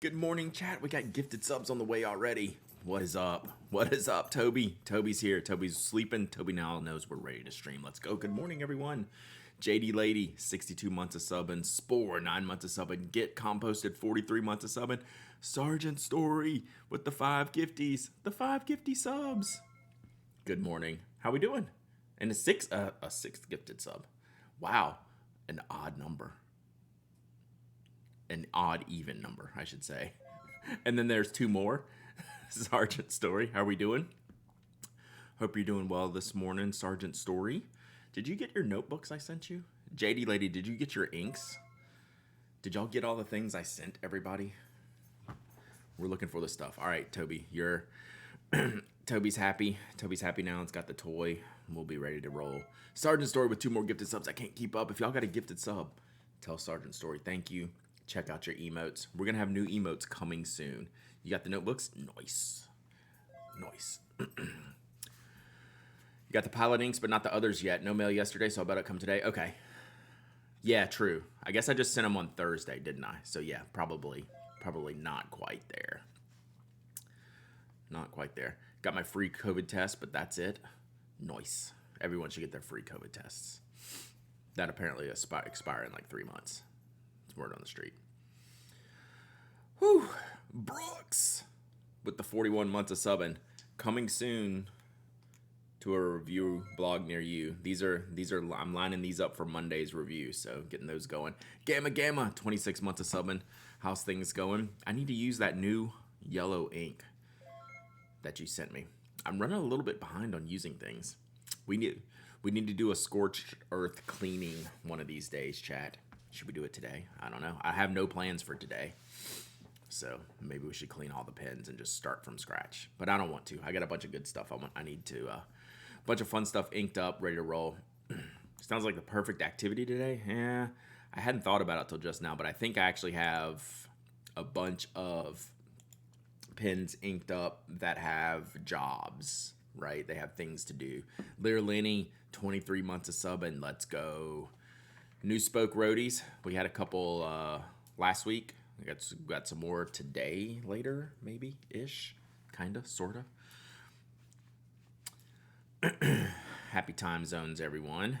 Good morning, chat. We got gifted subs on the way already. What is up? What is up, Toby? Toby's here. Toby's sleeping. Toby now knows we're ready to stream. Let's go. Good morning, everyone. JD Lady, 62 months of subbing. Spore, 9 months of subbing. Get Composted, 43 months of subbing. Sergeant Story with the 5 gifties. The 5 gifty subs. Good morning. How we doing? And a sixth gifted sub. Wow. An odd number. An odd even number, I should say. And then there's 2 more. Sergeant Story, how are we doing? Hope you're doing well this morning, Sergeant Story. Did you get your notebooks I sent you? JD Lady, did you get your inks? Did y'all get all the things I sent everybody? We're looking for the stuff. All right, Toby, you're Toby's happy. Toby's happy now. It's got the toy. We'll be ready to roll. Sergeant Story with 2 more gifted subs. I can't keep up. If y'all got a gifted sub, tell Sergeant Story thank you. Check out your emotes. We're going to have new emotes coming soon. You got the notebooks? Nice. Nice. You got the pilot inks, but not the others yet. No mail yesterday, so I bet it come today. Okay. Yeah, true. I guess I just sent them on Thursday, didn't I? So yeah, probably not quite there. Not quite there. Got my free COVID test, but that's it. Nice. Everyone should get their free COVID tests. That apparently expire in like 3 months. Word on the street. Whew. Brooks with the 41 months of subbing. Coming soon to a review blog near you. These are I'm lining these up for Monday's review, so getting those going. Gamma 26 months of subbing. How's things going? I need to use that new yellow ink that you sent me. I'm running a little bit behind on using things. We need to do a scorched earth cleaning one of these days, chat. Should we do it today? I don't know. I have no plans for today. So maybe we should clean all the pens and just start from scratch. But I don't want to. I got a bunch of good stuff. I need to, a bunch of fun stuff inked up, ready to roll. Sounds like the perfect activity today. Yeah, I hadn't thought about it till just now, but I think I actually have a bunch of pens inked up that have jobs, right? They have things to do. Lear Lenny, 23 months of subbing. Let's go. New Spoke Roadies. We had a couple last week. We got some more today, later, maybe ish, kinda, sorta. Happy time zones, everyone.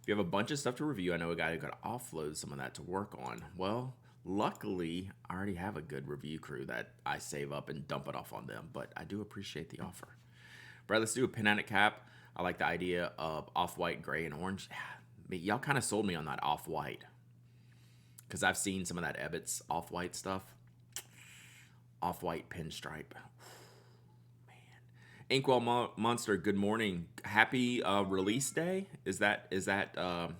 If you have a bunch of stuff to review, I know a guy who could offload some of that to work on. Well, luckily, I already have a good review crew that I save up and dump it off on them, but I do appreciate the offer. Brad, let's do a pin at cap. I like the idea of off-white, gray, and orange. Y'all kind of sold me on that off-white. Because I've seen some of that Ebbets off-white stuff. Off-white pinstripe. Man. Inkwell Monster, good morning. Happy release day? Is that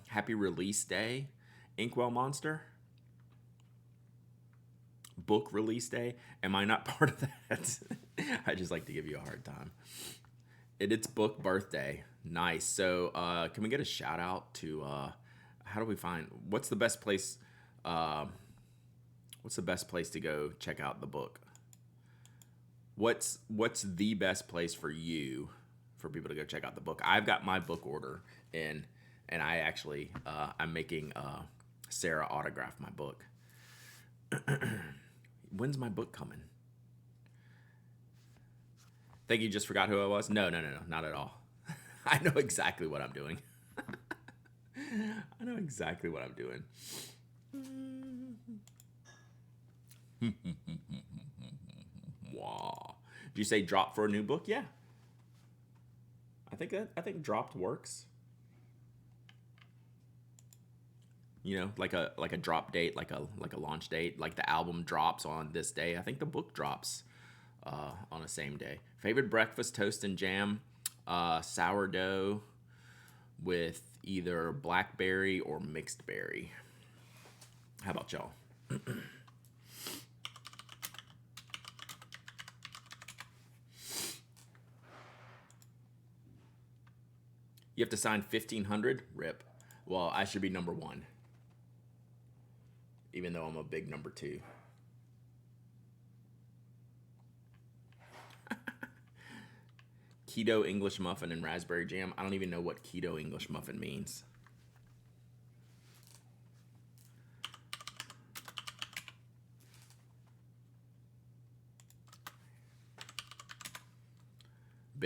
happy release day? Inkwell Monster? Book release day? Am I not part of that? I just like to give you a hard time. It's book birthday. Nice. So can we get a shout out to how do we find what's the best place to go check out the book? What's the best place for you for people to go check out the book? I've got my book order in, and I actually I'm making Sarah autograph my book. When's my book coming? Think you just forgot who I was? No, not at all. I know exactly what I'm doing. I know exactly what I'm doing. Wow. Did you say drop for a new book? Yeah. I think dropped works. You know, like a drop date, like a launch date, like the album drops on this day. I think the book drops on the same day. Favorite breakfast, toast and jam, sourdough with either blackberry or mixed berry. How about y'all? You have to sign 1,500? Rip. Well, I should be number 1. Even though I'm a big number 2. Keto English muffin and raspberry jam. I don't even know what keto English muffin means.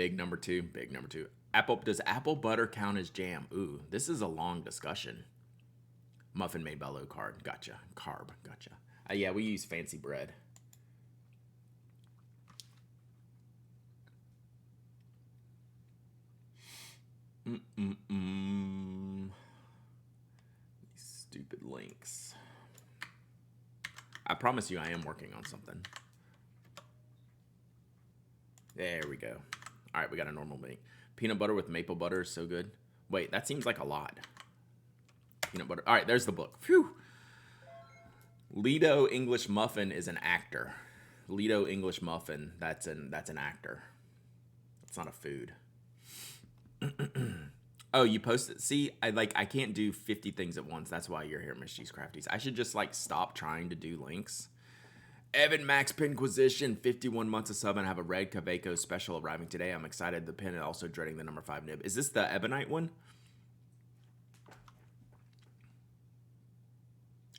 big number two. Big number two. Does apple butter count as jam? Ooh, this is a long discussion. Muffin made by low carb. Gotcha. Carb. Gotcha. Yeah, we use fancy bread. These stupid links. I promise you I am working on something. There we go. All right, we got a normal link. Peanut butter with maple butter is so good. Wait, that seems like a lot. Peanut butter. All right, there's the book. Phew. Lido English Muffin is an actor. Lido English Muffin, that's an actor. It's not a food. Oh, you posted. See, I can't do 50 things at once. That's why you're here, Miss Cheese Crafties. I should just stop trying to do links. Evan Max Pinquisition, 51 months of sub, and have a red Kaweco special arriving today. I'm excited. The pin and also dreading the number 5 nib. Is this the Ebonite one?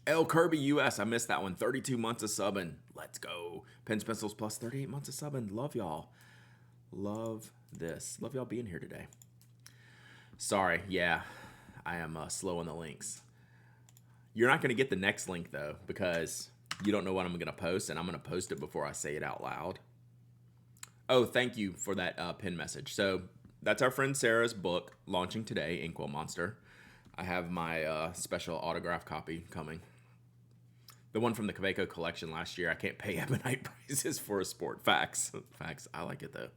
L Kirby US, I missed that one. 32 months of subbing. Let's go. Pens Pencils plus 38 months of subbing. Love y'all. Love this. Love y'all being here today. Sorry, yeah, I am slow on the links. You're not going to get the next link, though, because you don't know what I'm going to post, and I'm going to post it before I say it out loud. Oh, thank you for that pin message. So that's our friend Sarah's book launching today, Inkwell Monster. I have my special autograph copy coming. The one from the Kaweco collection last year. I can't pay Ebonite prices for a sport. Facts. Facts. I like it, though.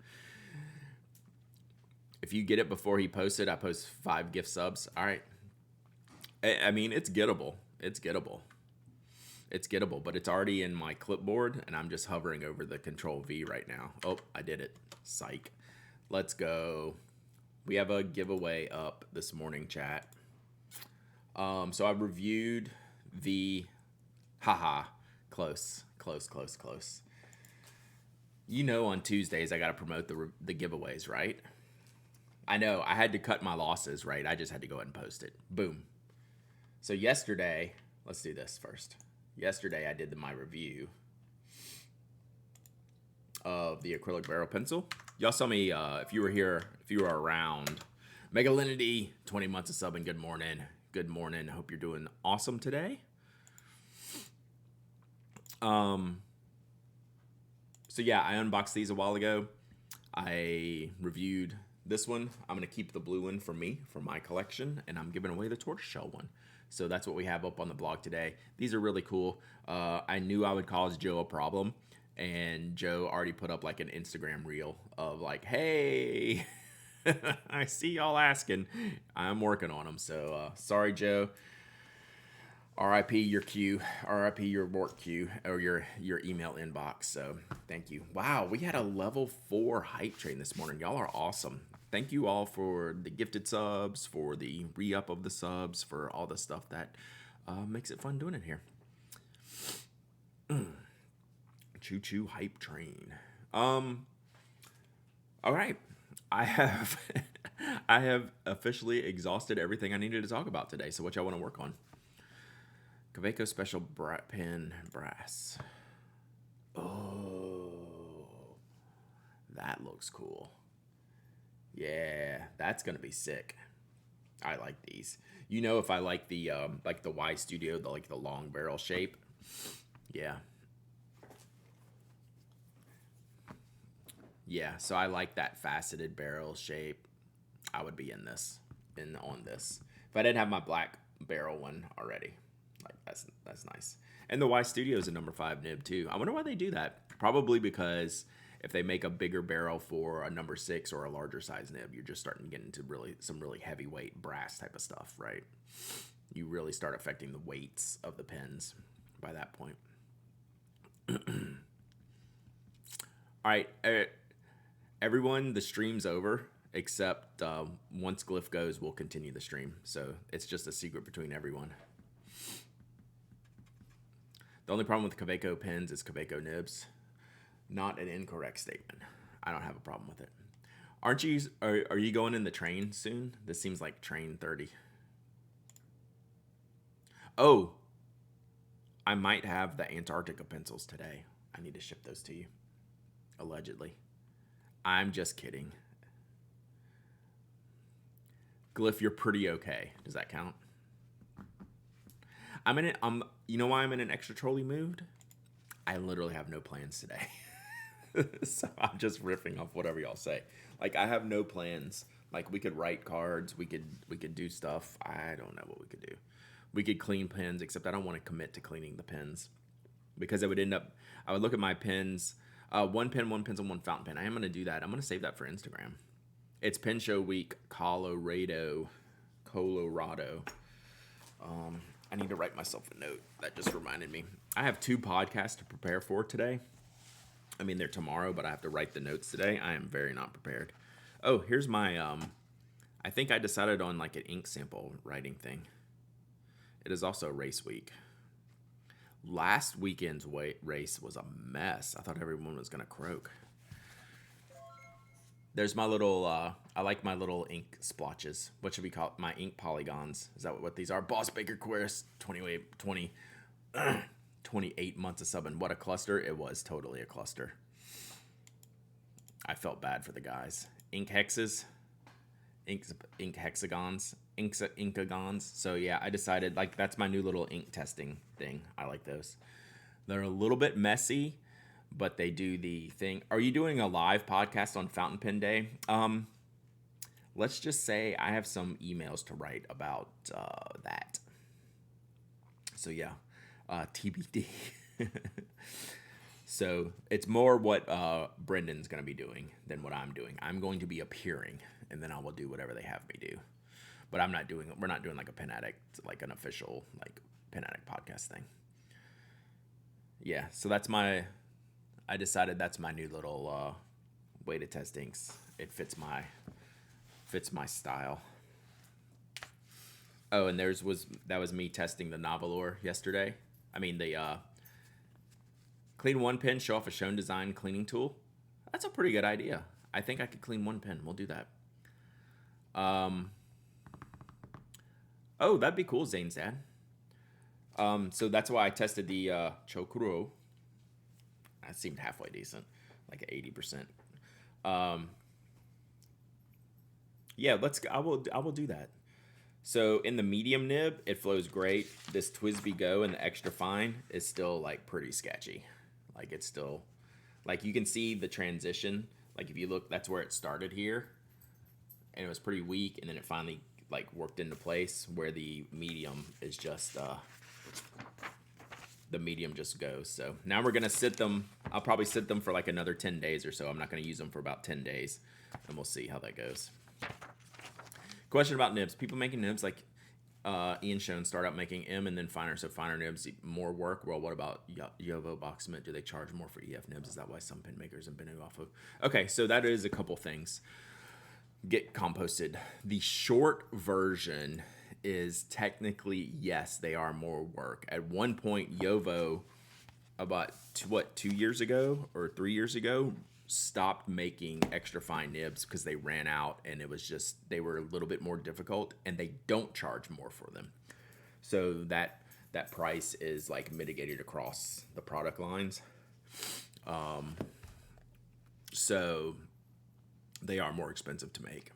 If you get it before he posts it, I post 5 gift subs. All right. I mean, it's gettable. It's gettable. It's gettable, but it's already in my clipboard, and I'm just hovering over the Control V right now. Oh, I did it. Psych. Let's go. We have a giveaway up this morning, chat. So I reviewed the... Haha. Close. You know on Tuesdays I got to promote the giveaways, right? I know. I had to cut my losses, right? I just had to go ahead and post it. Boom. So yesterday, let's do this first. Yesterday I did my review of the acrylic barrel pencil. Y'all saw me, if you were here, if you were around. Megalinity, 20 months of subbing. Good morning. Good morning. Hope you're doing awesome today. So yeah, I unboxed these a while ago. I reviewed this one. I'm going to keep the blue one for me, for my collection, and I'm giving away the tortoiseshell one. So that's what we have up on the blog today. These are really cool. I knew I would cause Joe a problem, and Joe already put up like an Instagram reel of like, hey, I see y'all asking. I'm working on them. So sorry, Joe. RIP your queue, RIP your work queue, or your email inbox. So thank you. Wow, we had a level 4 hype train this morning. Y'all are awesome. Thank you all for the gifted subs, for the re-up of the subs, for all the stuff that makes it fun doing it here. Choo-choo hype train. All right. I have I have officially exhausted everything I needed to talk about today. So what y'all want to work on? Kaweco Special Pen Brass. Oh, that looks cool. Yeah, that's gonna be sick. I like these. You know, if I like the Y Studio, the long barrel shape. Yeah. Yeah, so I like that faceted barrel shape. I would be on this. If I didn't have my black barrel one already. Like that's nice. And the Y Studio is a number 5 nib too. I wonder why they do that. Probably because if they make a bigger barrel for a number 6 or a larger size nib, you're just starting to get into some really heavyweight brass type of stuff, right? You really start affecting the weights of the pens by that point. All right, everyone, the stream's over. Except once Glyph goes, we'll continue the stream. So it's just a secret between everyone. The only problem with Kaweco pens is Kaweco nibs. Not an incorrect statement. I don't have a problem with it. Aren't you? Are you going in the train soon? This seems like train 30. Oh, I might have the Antarctica pencils today. I need to ship those to you. Allegedly. I'm just kidding. Glyph, you're pretty okay. Does that count? You know why I'm in an extra trolley mood? I literally have no plans today. So I'm just riffing off whatever y'all say. Like, I have no plans. Like, we could write cards, we could do stuff. I don't know what we could do. We could clean pens, except I don't want to commit to cleaning the pens because I would look at my pens, one pen, one pencil, one fountain pen. I am going to do that. I'm going to save that for Instagram. It's Pen Show Week, Colorado. I need to write myself a note. That just reminded me. I have 2 podcasts to prepare for today. I mean, they're tomorrow, but I have to write the notes today. I am very not prepared. Oh, here's my, I think I decided on like an ink sample writing thing. It is also race week. Last weekend's race was a mess. I thought everyone was going to croak. There's my little, I like my little ink splotches. What should we call it? My ink polygons. Is that what these are? Boss Baker Quest, 28 months of subbing. What a cluster. It was totally a cluster. I felt bad for the guys. Ink hexes. Ink hexagons. Inkagons. So yeah, I decided, like, that's my new little ink testing thing. I like those. They're a little bit messy, but they do the thing. Are you doing a live podcast on Fountain Pen Day? Let's just say I have some emails to write about that. So yeah, TBD. So it's more what Brendan's going to be doing than what I'm doing. I'm going to be appearing, and then I will do whatever they have me do. But we're not doing like a Pen Addict, like an official like Pen Addict podcast thing. Yeah, so I decided that's my new little way to test inks. It fits my style. Oh, and that was me testing the Novolor yesterday. I mean, the clean one pen, show off a shown design cleaning tool. That's a pretty good idea. I think I could clean one pen. We'll do that. Oh, that'd be cool, Zane's dad. So that's why I tested the Chokuro. That seemed halfway decent, like 80%. Yeah, I will do that. So in the medium nib, it flows great. This TWSBI Go and the extra fine is still like pretty sketchy. Like, it's still, like, you can see the transition. Like, if you look, that's where it started here, and it was pretty weak, and then it finally like worked into place where the medium is just the medium just goes. So now we're gonna sit them. I'll probably sit them for like another 10 days or so. I'm not gonna use them for about 10 days, and we'll see how that goes. Question about nibs. People making nibs like Ian Schoen start out making M and then finer. So finer nibs, more work. Well, what about Yovo Box Mint? Do they charge more for EF nibs? Is that why some pen makers have been off of? Okay, so that is a couple things. Get composted. The short version is technically, yes, they are more work. At one point, Yovo, about 2 years ago or 3 years ago, stopped making extra fine nibs because they ran out, and it was just, they were a little bit more difficult, and they don't charge more for them. So that price is like mitigated across the product lines. So they are more expensive to make,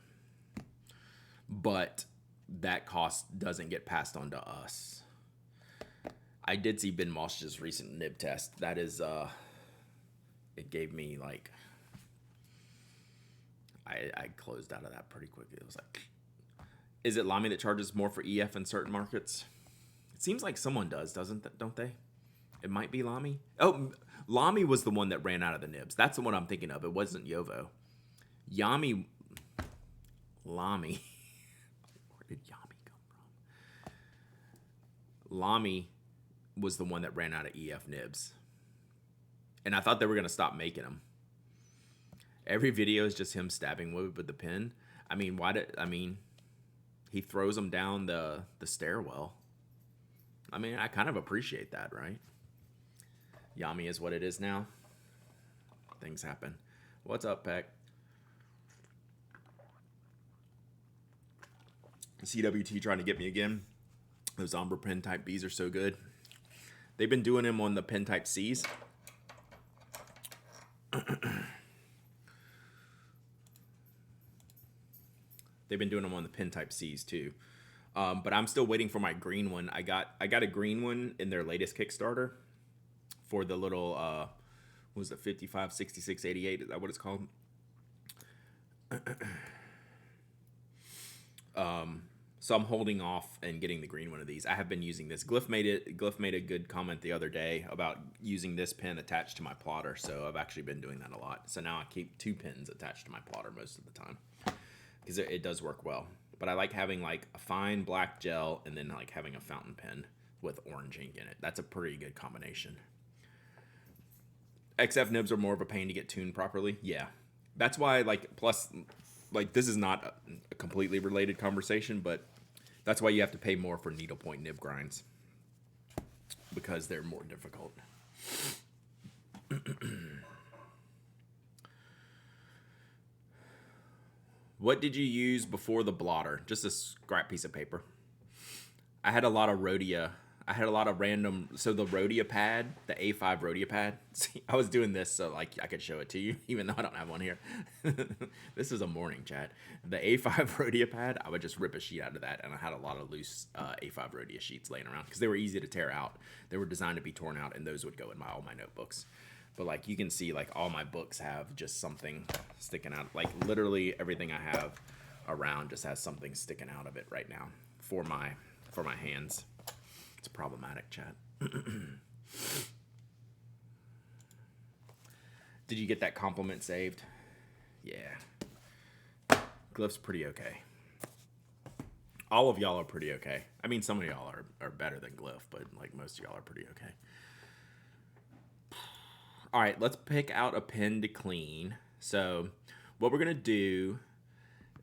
but that cost doesn't get passed on to us. I did see Ben Mosh's recent nib test. That is, it gave me like, I closed out of that pretty quickly. It was like, is it Lamy that charges more for EF in certain markets? It seems like someone does, don't they? It might be Lamy. Oh, Lamy was the one that ran out of the nibs. That's the one I'm thinking of. It wasn't Yovo. Lamy. Where did Yami come from? Lamy was the one that ran out of EF nibs. And I thought they were going to stop making them. Every video is just him stabbing wood with the pen. I mean, he throws them down the stairwell. I mean, I kind of appreciate that, right? Yami is what it is now. Things happen. What's up, Peck? CWT trying to get me again. Those Ombre pen type Bs are so good. They've been doing them on the pen type Cs. They've been doing them on the Pen Type Cs too. But I'm still waiting for my green one. I got a green one in their latest Kickstarter for the little what was it, 55, 66, 88? Is that what it's called? So I'm holding off and getting the green one of these. I have been using this. Glyph made a good comment the other day about using this pen attached to my plotter. So I've actually been doing that a lot. So now I keep 2 pens attached to my plotter most of the time because it does work well. But I like having like a fine black gel and then like having a fountain pen with orange ink in it. That's a pretty good combination. XF nibs are more of a pain to get tuned properly. Yeah. That's why, like, plus, like, this is not a completely related conversation, but that's why you have to pay more for needlepoint nib grinds. Because they're more difficult. What did you use before the blotter? Just a scrap piece of paper. I had a lot of Rhodia. I had a lot of random. So the Rhodia pad, the A5 Rhodia pad. See, I was doing this so like I could show it to you, even though I don't have one here. This is a morning chat. The A5 Rhodia pad, I would just rip a sheet out of that, and I had a lot of loose A5 Rhodia sheets laying around because they were easy to tear out. They were designed to be torn out, and those would go in all my notebooks. But like you can see, like all my books have just something sticking out. Like literally everything I have around just has something sticking out of it right now for my hands. It's problematic, chat. Did you get that compliment saved? Yeah. Glyph's pretty okay. All of y'all are pretty okay. I mean, some of y'all are better than Glyph, but like most of y'all are pretty okay. All right, let's pick out a pen to clean. So what we're going to do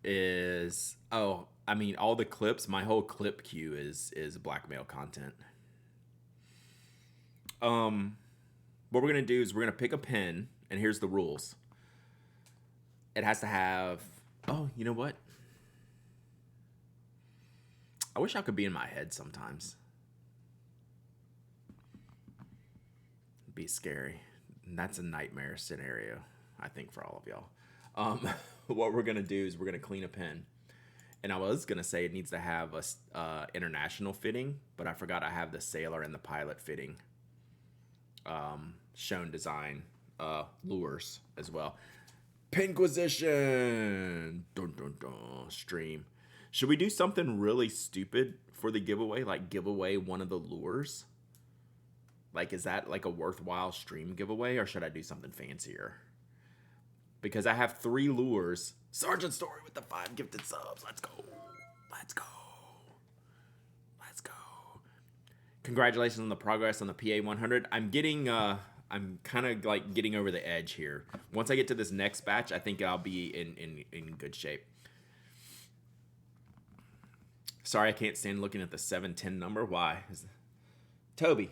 is, all the clips, my whole clip queue is blackmail content. What we're going to do is we're going to pick a pen, and here's the rules. It has to have, you know what? I wish I could be in my head sometimes. It'd be scary. And that's a nightmare scenario, I think, for all of y'all. What we're going to do is we're going to clean a pen. And I was going to say it needs to have a international fitting, but I forgot I have the Sailor and the Pilot fitting shown design lures as well. Pinquisition! Dun, dun, dun. Stream. Should we do something really stupid for the giveaway? Like give away one of the lures? Like, is that like a worthwhile stream giveaway, or should I do something fancier? Because I have 3 lures. Sergeant Story with the 5 gifted subs. Let's go. Let's go. Let's go. Congratulations on the progress on the PA 100. I'm kind of like getting over the edge here. Once I get to this next batch, I think I'll be in good shape. Sorry, I can't stand looking at the 710 number. Why? Toby,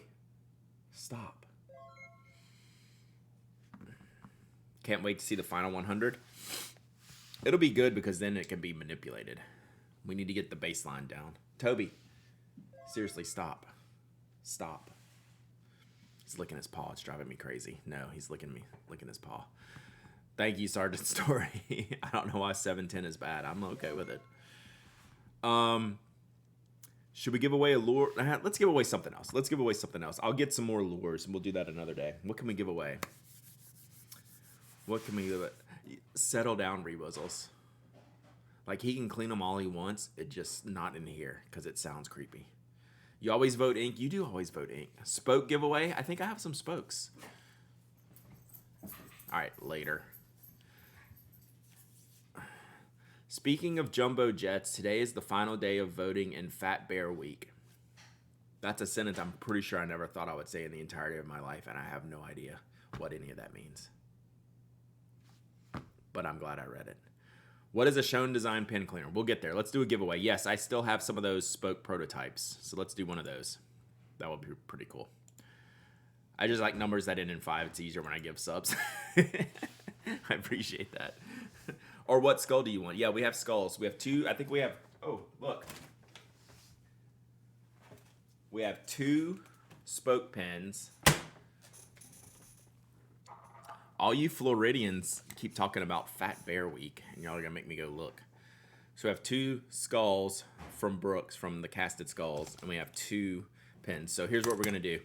stop. Can't wait to see the final 100. It'll be good because then it can be manipulated. We need to get the baseline down. Toby, seriously, stop. Stop. He's licking his paw. It's driving me crazy. No, he's licking his paw. Thank you, Sergeant Story. I don't know why 710 is bad. I'm okay with it. Should we give away a lure? Let's give away something else. I'll get some more lures, and we'll do that another day. What can we give away? What can we do? Settle down, Rebuzzles. Like, he can clean them all he wants. It's just not in here because it sounds creepy. You always vote ink. You do always vote ink. Spoke giveaway. I think I have some spokes. All right, later. Speaking of jumbo jets, today is the final day of voting in Fat Bear Week. That's a sentence I'm pretty sure I never thought I would say in the entirety of my life, and I have no idea what any of that means. But I'm glad I read it. What is a shown design pen cleaner? We'll get there. Let's do a giveaway. Yes, I still have some of those spoke prototypes, so let's do one of those. That would be pretty cool. I just like numbers that end in 5. It's easier when I give subs. I appreciate that. Or what skull do you want? Yeah, we have skulls. We have 2. I think we have... Oh, look. We have 2 spoke pens. All you Floridians keep talking about Fat Bear Week, and y'all are going to make me go look. So we have 2 skulls from Brooks from the casted skulls, and we have 2 pins. So here's what we're gonna do.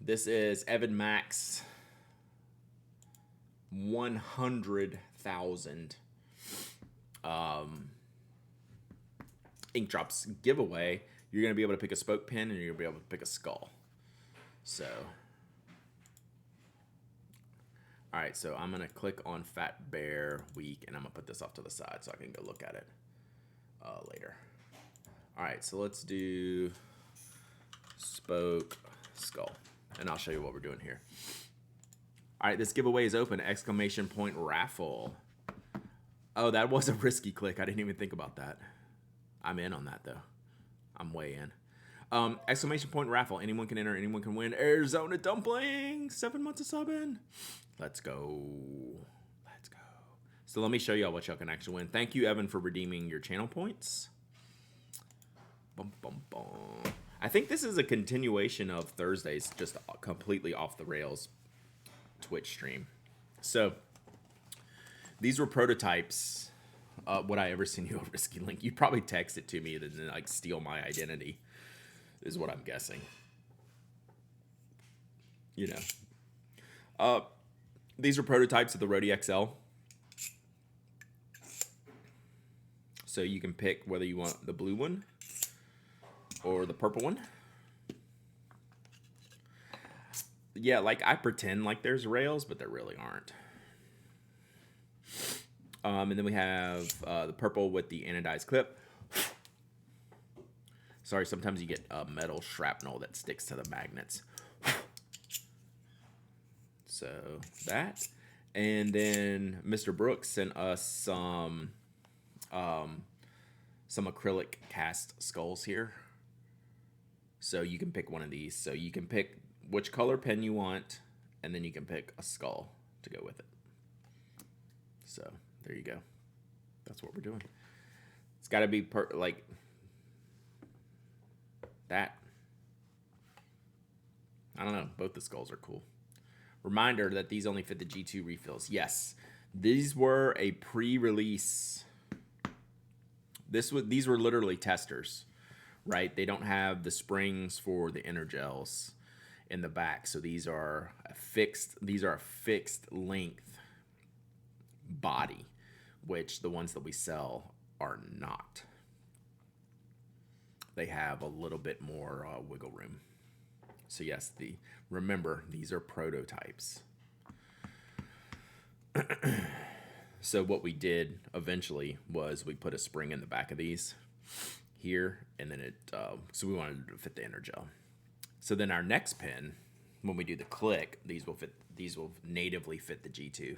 This is Evan Max 100,000 ink drops giveaway. You're gonna be able to pick a spoke pin, and you're gonna be able to pick a skull. So, all right. So I'm gonna click on Fat Bear Week, and I'm gonna put this off to the side so I can go look at it later. All right. So let's do spoke skull, and I'll show you what we're doing here. All right, this giveaway is open! Exclamation point raffle. Oh, that was a risky click. I didn't even think about that. I'm in on that though. I'm way in. Exclamation point raffle. Anyone can enter. Anyone can win. Arizona Dumpling. 7 months of subbing. Let's go. Let's go. So let me show y'all what y'all can actually win. Thank you, Evan, for redeeming your channel points. Bum, bum, bum. I think this is a continuation of Thursday's just completely off the rails Twitch stream. So these were prototypes. Would I ever send you a risky link? You'd probably text it to me and then like steal my identity, is what I'm guessing. You know. These are prototypes of the Rode XL. So you can pick whether you want the blue one or the purple one. Yeah, like I pretend like there's rails, but there really aren't. And then we have the purple with the anodized clip. Sorry, sometimes you get metal shrapnel that sticks to the magnets. So that. And then Mr. Brooks sent us some acrylic cast skulls here. So you can pick one of these. So you can pick which color pen you want, and then you can pick a skull to go with it. So there you go. That's what we're doing. It's got to be like that. I don't know. Both the skulls are cool. Reminder that these only fit the G2 refills. Yes, these were a pre-release. These were literally testers, right? They don't have the springs for the inner gels in the back, so these are a fixed. These are a fixed length body, which the ones that we sell are not. They have a little bit more wiggle room. So yes, remember, these are prototypes. So what we did eventually was we put a spring in the back of these here, and then so we wanted to fit the inner gel. So then our next pin, when we do the click, these will natively fit the G2.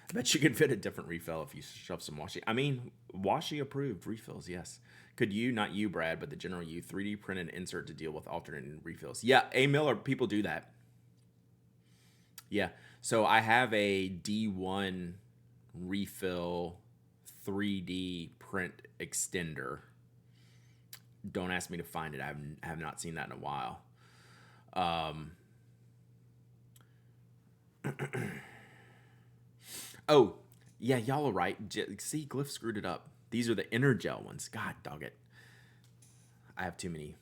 I bet you can fit a different refill if you shove some washi. I mean, washi approved refills, yes. Could you, not you, Brad, but the general you, 3D print an insert to deal with alternating refills? Yeah, A. Miller, people do that. Yeah, so I have a D1 refill 3D print extender. Don't ask me to find it. I have not seen that in a while. Oh, yeah, y'all are right. See, Glyph screwed it up. These are the inner gel ones. God dog it. I have too many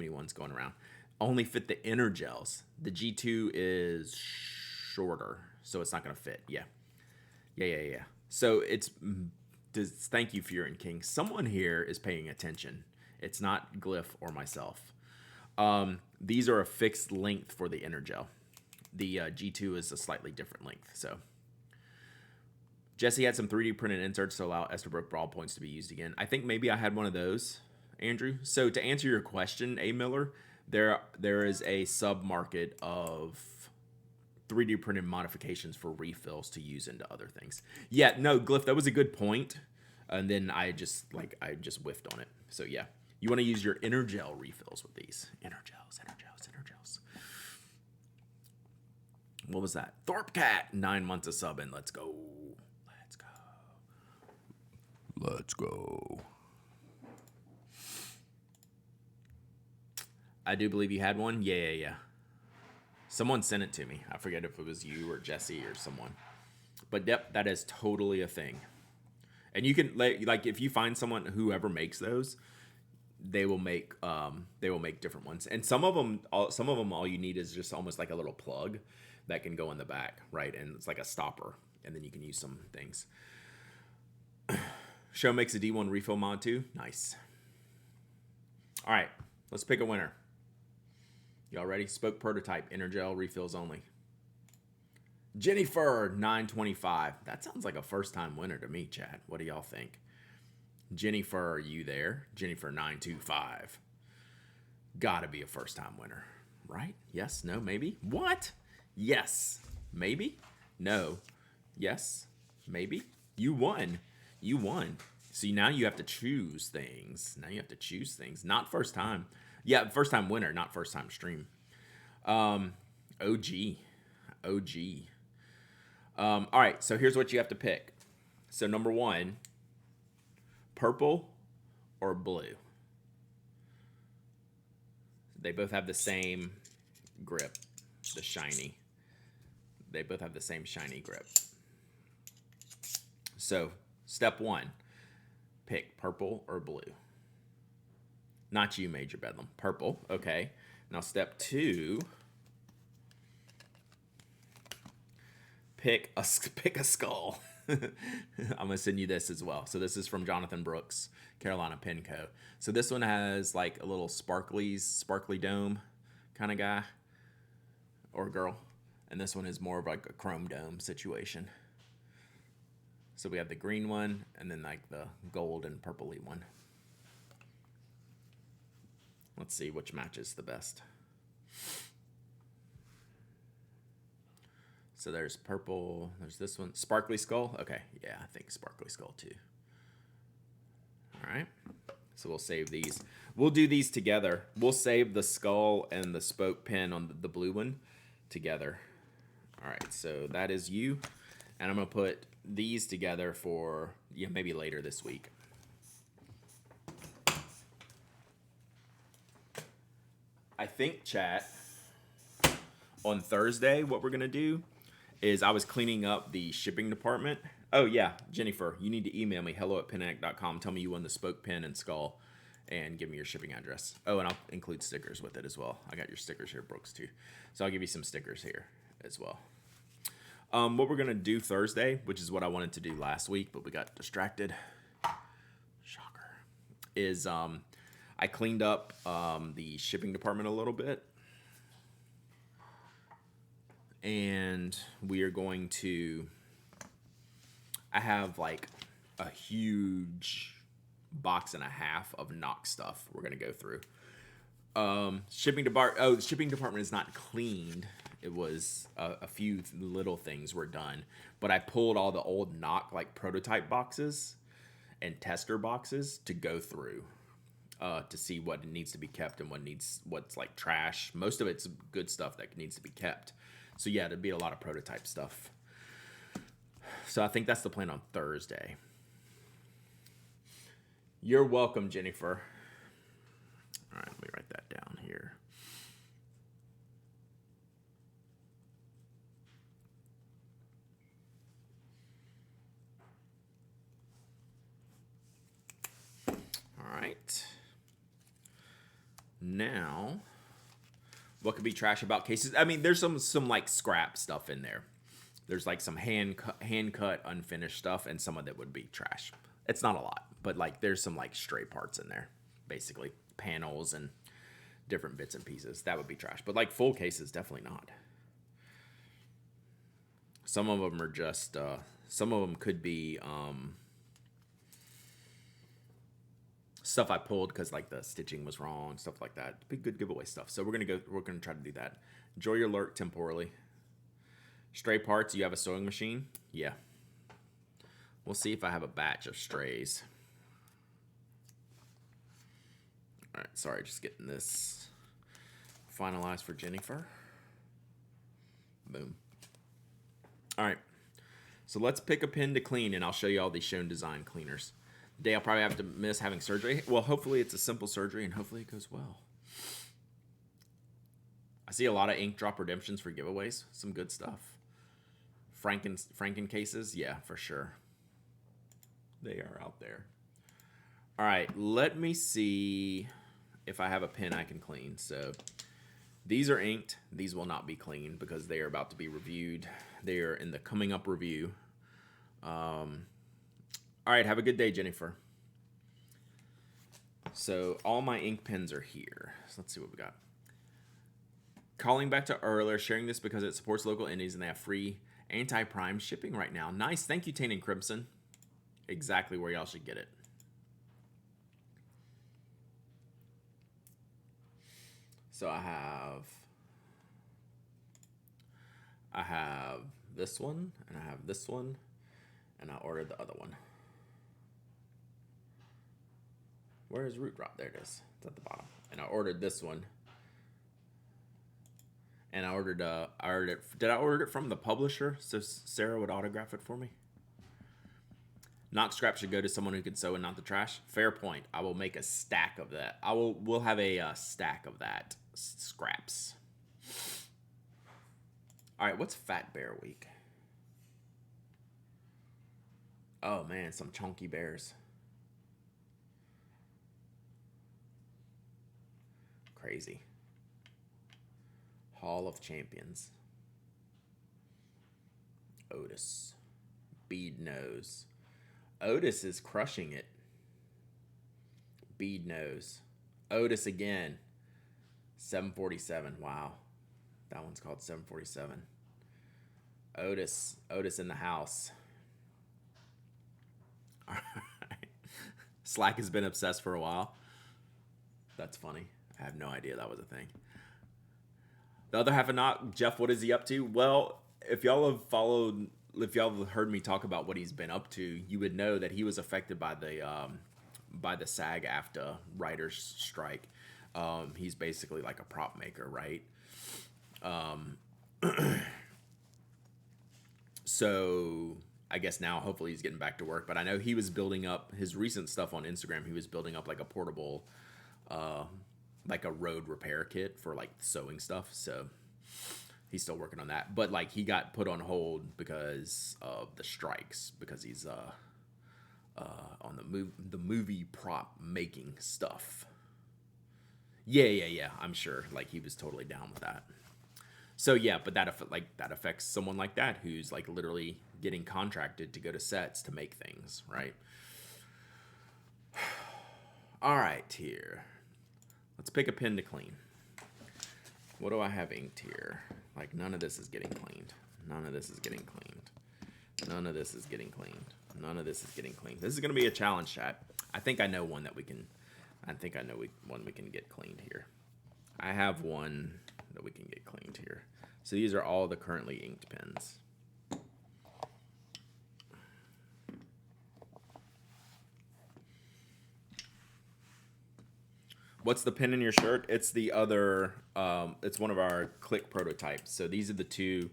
ones going around. Only fit the inner gels. The G2 is shorter, so it's not going to fit. Yeah. So thank you, Fury and King. Someone here is paying attention. It's not Glyph or myself. These are a fixed length for the inner gel. The G2 is a slightly different length, so... Jesse had some 3D printed inserts to allow Esterbrook Brawl points to be used again. I think maybe I had one of those, Andrew. So to answer your question, A. Miller, there is a sub-market of 3D printed modifications for refills to use into other things. Yeah, no, Glyph, that was a good point. And then I just whiffed on it. So yeah, you want to use your inner gel refills with these. Inner gels. What was that? Thorpe Cat, 9 months of subbing. Let's go. I do believe you had one. Yeah. Someone sent it to me. I forget if it was you or Jesse or someone. But yep, that is totally a thing. And you can like if you find someone whoever makes those, they will make different ones. And some of them all you need is just almost like a little plug that can go in the back, right? And it's like a stopper, and then you can use some things. Show makes a D1 refill mod too. Nice. All right, let's pick a winner. Y'all ready? Spoke prototype, Energel refills only. Jennifer 925. That sounds like a first time winner to me, chat. What do y'all think? Jennifer, are you there? Jennifer 925. Gotta be a first time winner, right? Yes, no, maybe. What? Yes, maybe. No, yes, maybe. You won. You won. See, now you have to choose things. Not first time. Yeah, first time winner, not first time stream. OG. All right, so here's what you have to pick. So number 1, purple or blue. They both have the same grip, the shiny. They both have the same shiny grip. So step 1, pick purple or blue. Not you, Major Bedlam. Purple, okay. Now step 2, pick a skull. I'm gonna send you this as well. So this is from Jonathan Brooks, Carolina Pen Co. So this one has like a little sparkly dome kind of guy or girl, and this one is more of like a chrome dome situation. So we have the green one and then like the gold and purpley one. Let's see which matches the best. So there's purple, there's this one, Sparkly Skull. Okay, yeah, I think Sparkly Skull too. All right, so we'll save these. We'll do these together. We'll save the skull and the spoke pen on the blue one together. All right, so that is you. And I'm gonna put these together for maybe later this week. I think, chat, on Thursday, what we're gonna do is I was cleaning up the shipping department. Oh yeah, Jennifer, you need to email me, hello@penaddict.com. Tell me you won the spoke pen and skull and give me your shipping address. Oh, and I'll include stickers with it as well. I got your stickers here, Brooks, too. So I'll give you some stickers here as well. What we're gonna do Thursday, which is what I wanted to do last week, but we got distracted. Shocker. Is I cleaned up the shipping department a little bit. And we are going to, I have like a huge box and a half of knock stuff we're going to go through. The shipping department is not cleaned. It was a few little things were done, but I pulled all the old knock like prototype boxes and tester boxes to go through to see what needs to be kept and what's like trash. Most of it's good stuff that needs to be kept. So yeah, there'd be a lot of prototype stuff. So I think that's the plan on Thursday. You're welcome, Jennifer. All right, let me write that down here. All right. Now, what could be trash about cases? I mean, there's some like scrap stuff in there. There's like some hand cut unfinished stuff, and some of that would be trash. It's not a lot, but like there's some like stray parts in there, basically panels and different bits and pieces. That would be trash, but like full cases, definitely not. Some of them are just some of them could be stuff I pulled because like the stitching was wrong, stuff like that. Be good giveaway stuff. So we're gonna try to do that. Enjoy your lurk temporally. Stray parts. You have a sewing machine? Yeah. We'll see if I have a batch of strays. All right. Sorry, just getting this finalized for Jennifer. Boom. All right. So let's pick a pen to clean, and I'll show you all these Shown Design cleaners. Day I'll probably have to miss having surgery. Well, hopefully it's a simple surgery and hopefully it goes well. I see a lot of ink drop redemptions for giveaways. Some good stuff. Franken cases, yeah, for sure. They are out there. All right, let me see if I have a pen I can clean. So these are inked. These will not be cleaned because they are about to be reviewed. They are in the coming up review. All right, have a good day, Jennifer. So all my ink pens are here. So let's see what we got. Calling back to earlier, sharing this because it supports local indies and they have free anti-prime shipping right now. Nice. Thank you, Tane and Crimson. Exactly where y'all should get it. So I have this one, and I have this one, and I ordered the other one. Where is Root Drop? There it is. It's at the bottom. And I ordered this one. And I ordered it. Did I order it from the publisher so Sarah would autograph it for me? Knock scrap should go to someone who can sew and not the trash. Fair point. I will make a stack of that. We'll have a stack of that scraps. All right, what's Fat Bear Week? Oh man, some chunky bears. Crazy. Hall of Champions. Otis. Bead Nose. Otis is crushing it. Bead Nose. Otis again. 747. Wow. That one's called 747. Otis in the house. All right. Slack has been obsessed for a while. That's funny. I have no idea that was a thing. The other half of Knock, Jeff, what is he up to? Well, if y'all have heard me talk about what he's been up to, you would know that he was affected by the SAG-AFTRA writers strike. He's basically like a prop maker, right? So I guess now hopefully he's getting back to work. But I know he was building up his recent stuff on Instagram. He was building up like a portable, like a road repair kit for like sewing stuff. So he's still working on that. But like he got put on hold because of the strikes, because he's on the movie prop making stuff. Yeah. I'm sure like he was totally down with that. So yeah, but that affects someone like that who's like literally getting contracted to go to sets to make things, right? All right, here. Let's pick a pen to clean. What do I have inked here? Like none of this is getting cleaned. None of this is getting cleaned. None of this is getting cleaned. None of this is getting cleaned. This is going to be a challenge, chat. I think I know one that we can. One we can get cleaned here. I have one that we can get cleaned here. So these are all the currently inked pens. What's the pen in your shirt? It's the other, it's one of our Click prototypes. So these are the two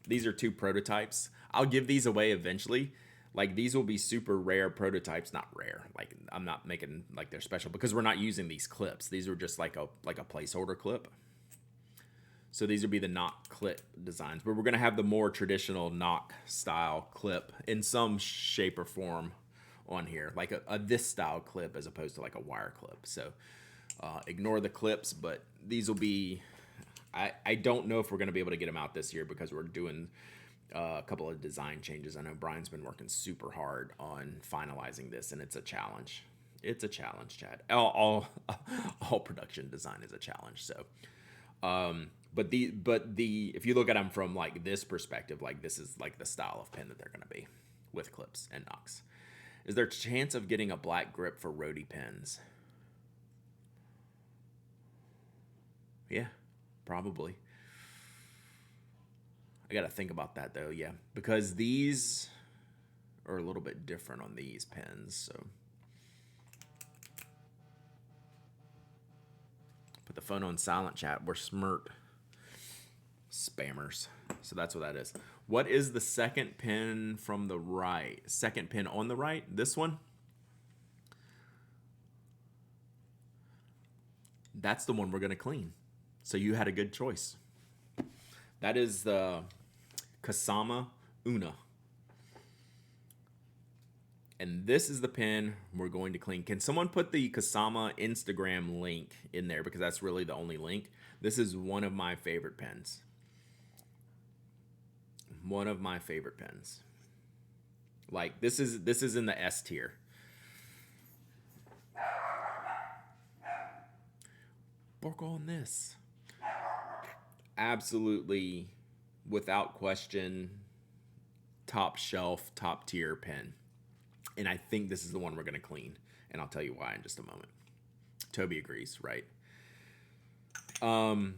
these are two prototypes. I'll give these away eventually. Like these will be super rare prototypes, not rare. Like I'm not making like they're special because we're not using these clips. These are just like a placeholder clip. So these would be the Knock clip designs, but we're gonna have the more traditional Knock style clip in some shape or form on here, like a this style clip as opposed to like a wire clip. So ignore the clips, but these will be. I don't know if we're gonna be able to get them out this year because we're doing a couple of design changes. I know Brian's been working super hard on finalizing this, and it's a challenge. It's a challenge, Chad. All production design is a challenge. So, but if you look at them from like this perspective, like this is like the style of pen that they're going to be with clips and knocks. Is there a chance of getting a black grip for roadie pens? Yeah, probably. I got to think about that though, yeah, because these are a little bit different on these pens. So put the phone on silent, chat. We're smirt spammers. So that's what that is. What is the second pin from the right? Second pin on the right? This one? That's the one we're going to clean. So you had a good choice. That is the Kasama Una. And this is the pen we're going to clean. Can someone put the Kasama Instagram link in there? Because that's really the only link. This is one of my favorite pens. One of my favorite pens. Like this is in the S tier. Work on this. Absolutely, without question, top shelf, top tier pen. And I think this is the one we're going to clean. And I'll tell you why in just a moment. Toby agrees, right? Out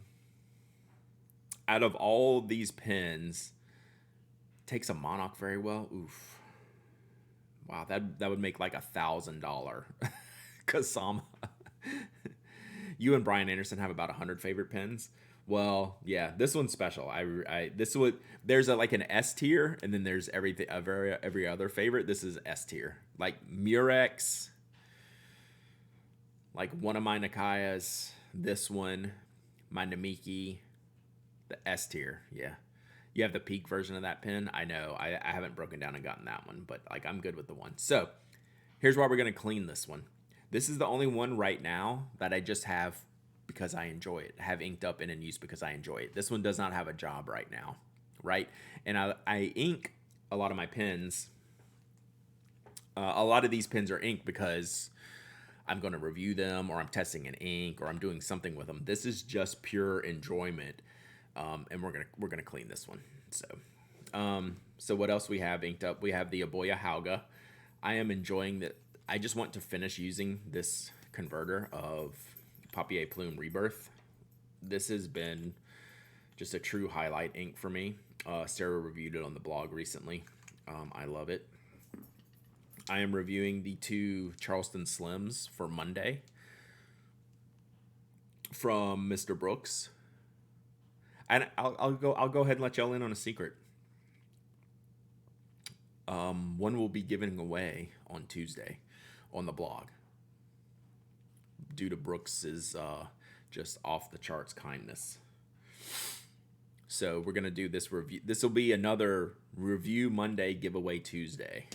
of all these pens, takes a Monarch very well. Oof. Wow, that would make like $1,000 Kasama. You and Brian Anderson have about 100 favorite pens. Well, yeah, this one's special. There's like an S tier, and then there's every other favorite. This is S tier, like Murex, like one of my Nakayas. This one, my Namiki, the S tier. Yeah, you have the peak version of that pen. I know. I haven't broken down and gotten that one, but like I'm good with the one. So here's why we're gonna clean this one. This is the only one right now that I just have because I enjoy it. Have inked up and in use because I enjoy it. This one does not have a job right now, right? And I ink a lot of my pens. A lot of these pens are inked because I'm going to review them, or I'm testing an ink, or I'm doing something with them. This is just pure enjoyment, and we're gonna clean this one. So what else we have inked up? We have the Aboya Hauga. I am enjoying that. I just want to finish using this converter of Papier Plume Rebirth. This has been just a true highlight ink for me. Sarah reviewed it on the blog recently. I love it. I am reviewing the 2 Charleston Slims for Monday from Mr. Brooks. And I'll go ahead and let y'all in on a secret. One will be giving away on Tuesday on the blog due to Brooks's just off the charts kindness. So we're gonna do this review. This will be another review Monday, giveaway Tuesday,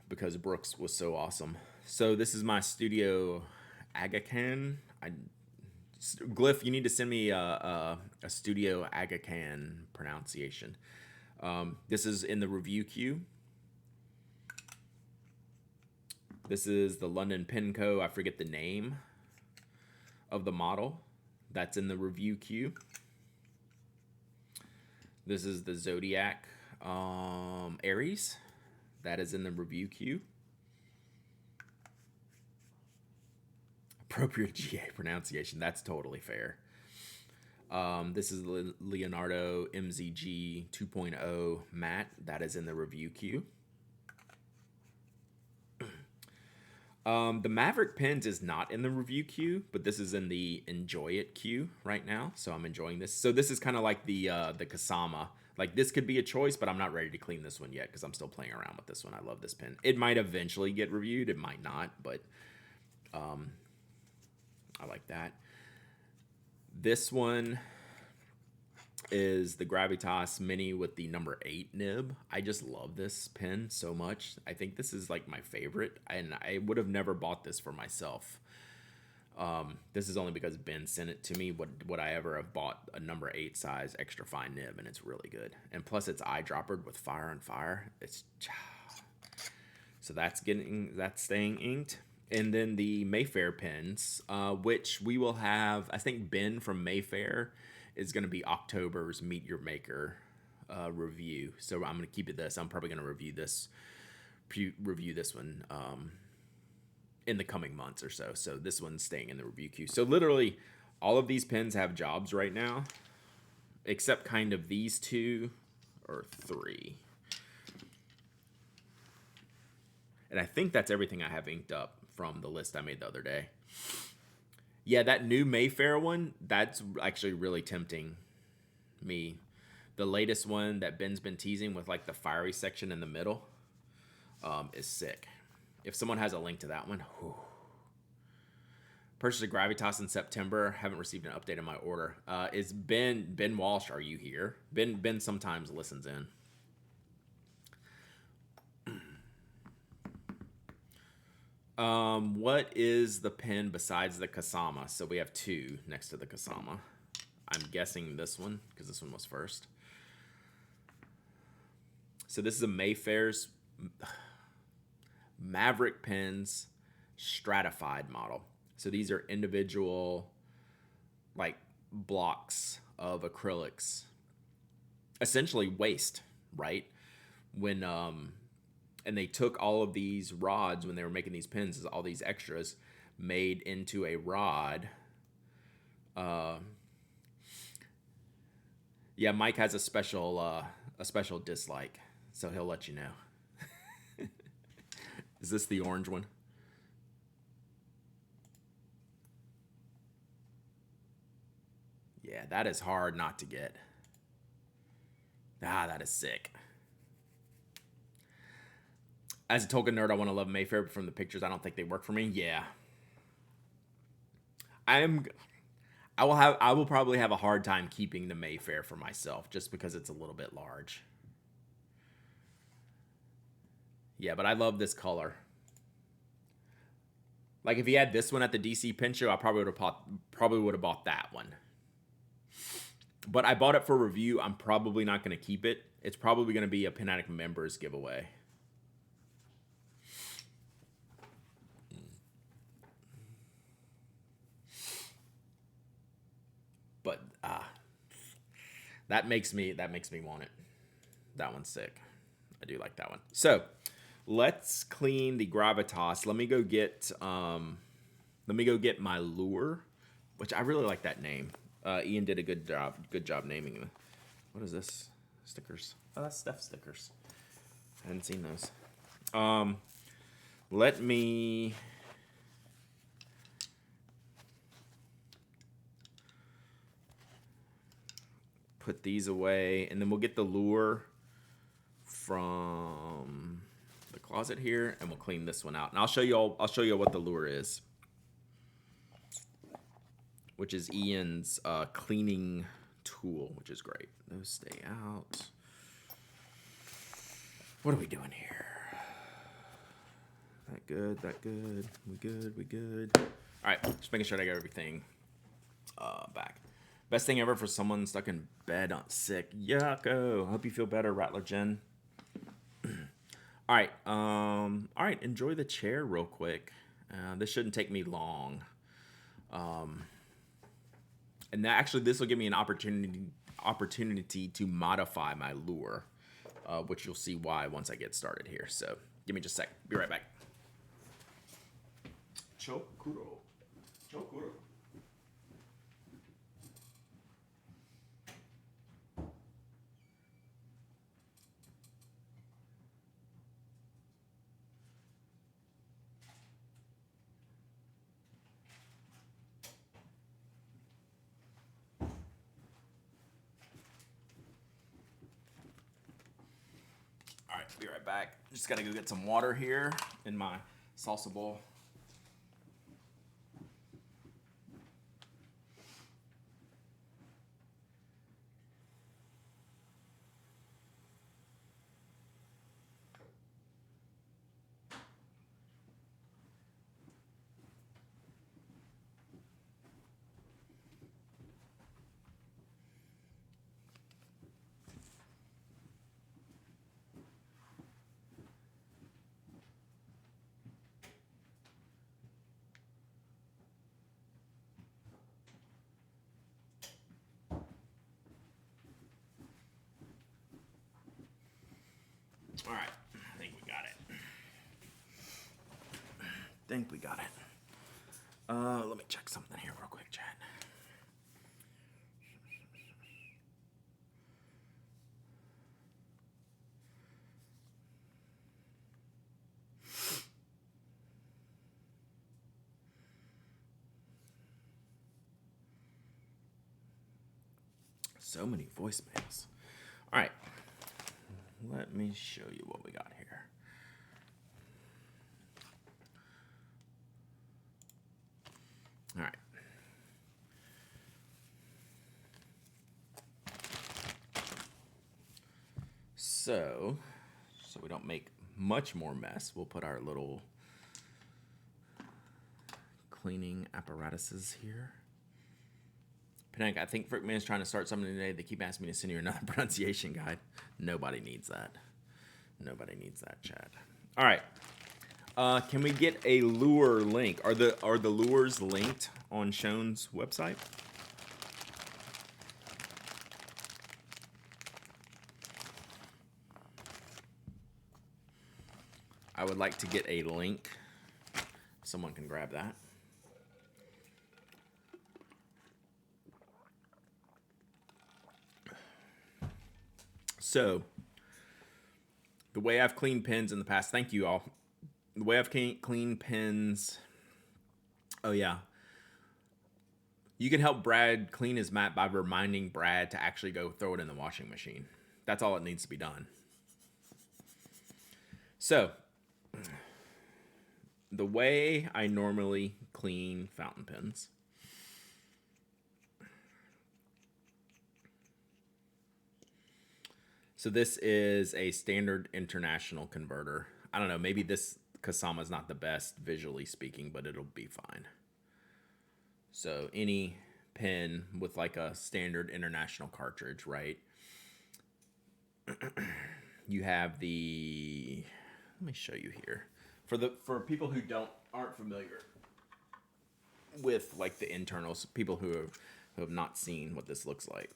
because Brooks was so awesome. So this is my Studio Agacan. Glyph, you need to send me a Studio Agacan pronunciation. This is in the review queue. This is the London Pen Co. I forget the name of the model. That's in the review queue. This is the Zodiac Aries. That is in the review queue. Appropriate GA pronunciation. That's totally fair. This is Leonardo MZG 2.0 matte. That is in the review queue. The Maverick Pens is not in the review queue, but this is in the enjoy it queue right now. So I'm enjoying this. So this is kind of like the Kasama. Like this could be a choice, but I'm not ready to clean this one yet because I'm still playing around with this one. I love this pen. It might eventually get reviewed. It might not, but I like that. This one is the Gravitas Mini with the number 8 nib. I just love this pen so much. I think this is like my favorite, and I would have never bought this for myself. This is only because Ben sent it to me. Would I ever have bought a number 8 size extra fine nib? And it's really good. And plus it's eyedroppered with Fire on Fire. It's so that's staying inked. And then the Mayfair pens, which we will have. I think Ben from Mayfair is going to be October's Meet Your Maker review. So I'm going to keep it this. I'm probably going to review this one in the coming months or so. So this one's staying in the review queue. So literally all of these pens have jobs right now, except kind of these 2 or 3. And I think that's everything I have inked up from the list I made the other day. Yeah, that new Mayfair one, that's actually really tempting me. The latest one that Ben's been teasing with like the fiery section in the middle is sick. If someone has a link to that one, Purchased a Gravitas in September. Haven't received an update on my order. Is Ben Walsh? Are you here? Ben sometimes listens in. What is the pen besides the Kasama? So we have two next to the Kasama. I'm guessing this one because this one was first. So this is a Mayfair's Maverick Pens stratified model. So these are individual like blocks of acrylics, essentially waste, right? When and they took all of these rods when they were making these pens, all these extras made into a rod. Yeah, Mike has a special dislike, so he'll let you know. Is this the orange one? Yeah, that is hard not to get. Ah, that is sick. As a Tolkien nerd, I want to love Mayfair, but from the pictures, I don't think they work for me. Yeah. I will probably have a hard time keeping the Mayfair for myself just because it's a little bit large. Yeah, but I love this color. Like if he had this one at the DC Pen Show, I probably would have bought that one. But I bought it for review. I'm probably not going to keep it. It's probably going to be a Pen Addict members giveaway. But that makes me want it. That one's sick. I do like that one. So let's clean the Gravitas. Let me go get my lure, which I really like that name. Ian did a good job naming them. What is this? Stickers. Oh, that's Steph stickers. I hadn't seen those. Let me put these away, and then we'll get the lure from the closet here, and we'll clean this one out. And I'll show you what the lure is, which is Ian's cleaning tool, which is great. Those stay out. What are we doing here? That good, that good. We good. All right, just making sure I got everything back. Best thing ever for someone stuck in bed on sick. Yucko. Hope you feel better, Rattler Jen. All right. Enjoy the chair real quick. This shouldn't take me long. And actually, this will give me an opportunity to modify my lure, which you'll see why once I get started here. So give me just a sec. Be right back. Chokuro. All right, be right back. Just gotta go get some water here in my salsa bowl. All right, I think we got it. Let me check something here real quick, chat. So many voicemails. All right. Let me show you what we got here. All right. So we don't make much more mess, we'll put our little cleaning apparatuses here. Panac, I think Frickman's trying to start something today. They keep asking me to send you another pronunciation guide. Nobody needs that. Nobody needs that, Chad. All right. Can we get a lure link? Are the lures linked on Schoen's website? I would like to get a link. Someone can grab that. So, the way I've cleaned pins in the past, thank you all. The way I've cleaned pins, oh yeah. You can help Brad clean his mat by reminding Brad to actually go throw it in the washing machine. That's all it needs to be done. So, the way I normally clean fountain pens. So this is a standard international converter. I don't know, maybe this Kasama is not the best visually speaking, but it'll be fine. So any pen with like a standard international cartridge, right? You have the, let me show you here. For people who aren't familiar with like the internals, people who have not seen what this looks like.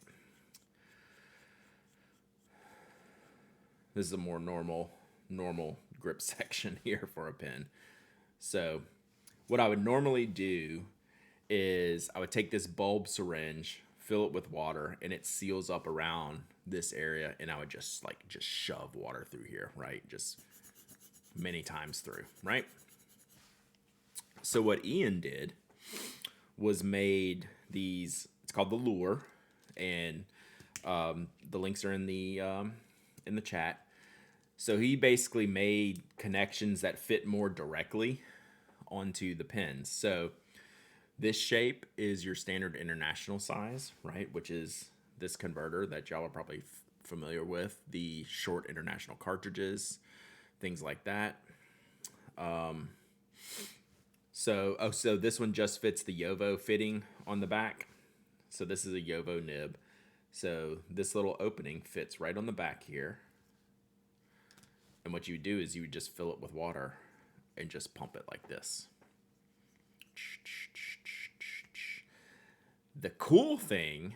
This is a more normal grip section here for a pen. So what I would normally do is I would take this bulb syringe, fill it with water, and it seals up around this area, and I would just shove water through here, right? Just many times through, right? So what Ian did was made these, it's called the Lure, and the links are in the chat. So he basically made connections that fit more directly onto the pins. So this shape is your standard international size, right? Which is this converter that y'all are probably familiar with, the short international cartridges, things like that. So this one just fits the Yovo fitting on the back. So this is a Yovo nib. So this little opening fits right on the back here. And what you would do is you would just fill it with water and just pump it like this. The cool thing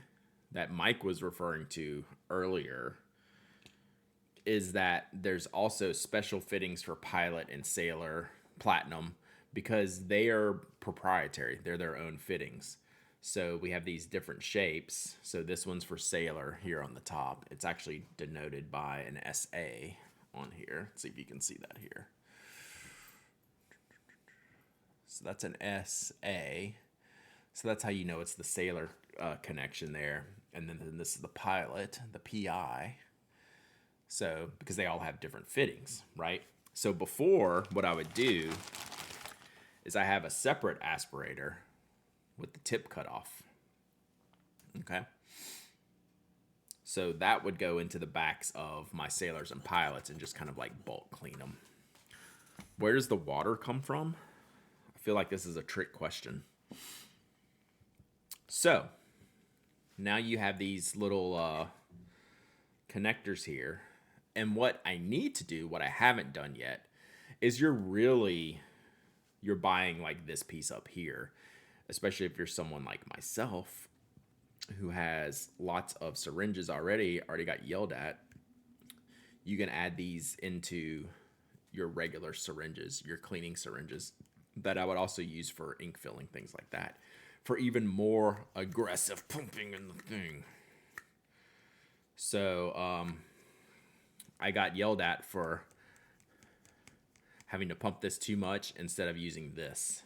that Mike was referring to earlier is that there's also special fittings for Pilot and Sailor Platinum because they are proprietary. They're their own fittings. So we have these different shapes. So this one's for Sailor here on the top. It's actually denoted by an SA on here. Let's see if you can see that here. So that's an SA. So that's how you know it's the Sailor connection there. And then this is the Pilot, the PI. So, because they all have different fittings, right? So before, what I would do is I have a separate aspirator with the tip cut off. Okay. So that would go into the backs of my Sailors and Pilots and just kind of like bulk clean them. Where does the water come from? I feel like this is a trick question. So now you have these little connectors here. And what I need to do, what I haven't done yet, is you're buying like this piece up here, especially if you're someone like myself who has lots of syringes already got yelled at. You can add these into your regular syringes, your cleaning syringes that I would also use for ink filling, things like that, for even more aggressive pumping in the thing. So I got yelled at for having to pump this too much instead of using this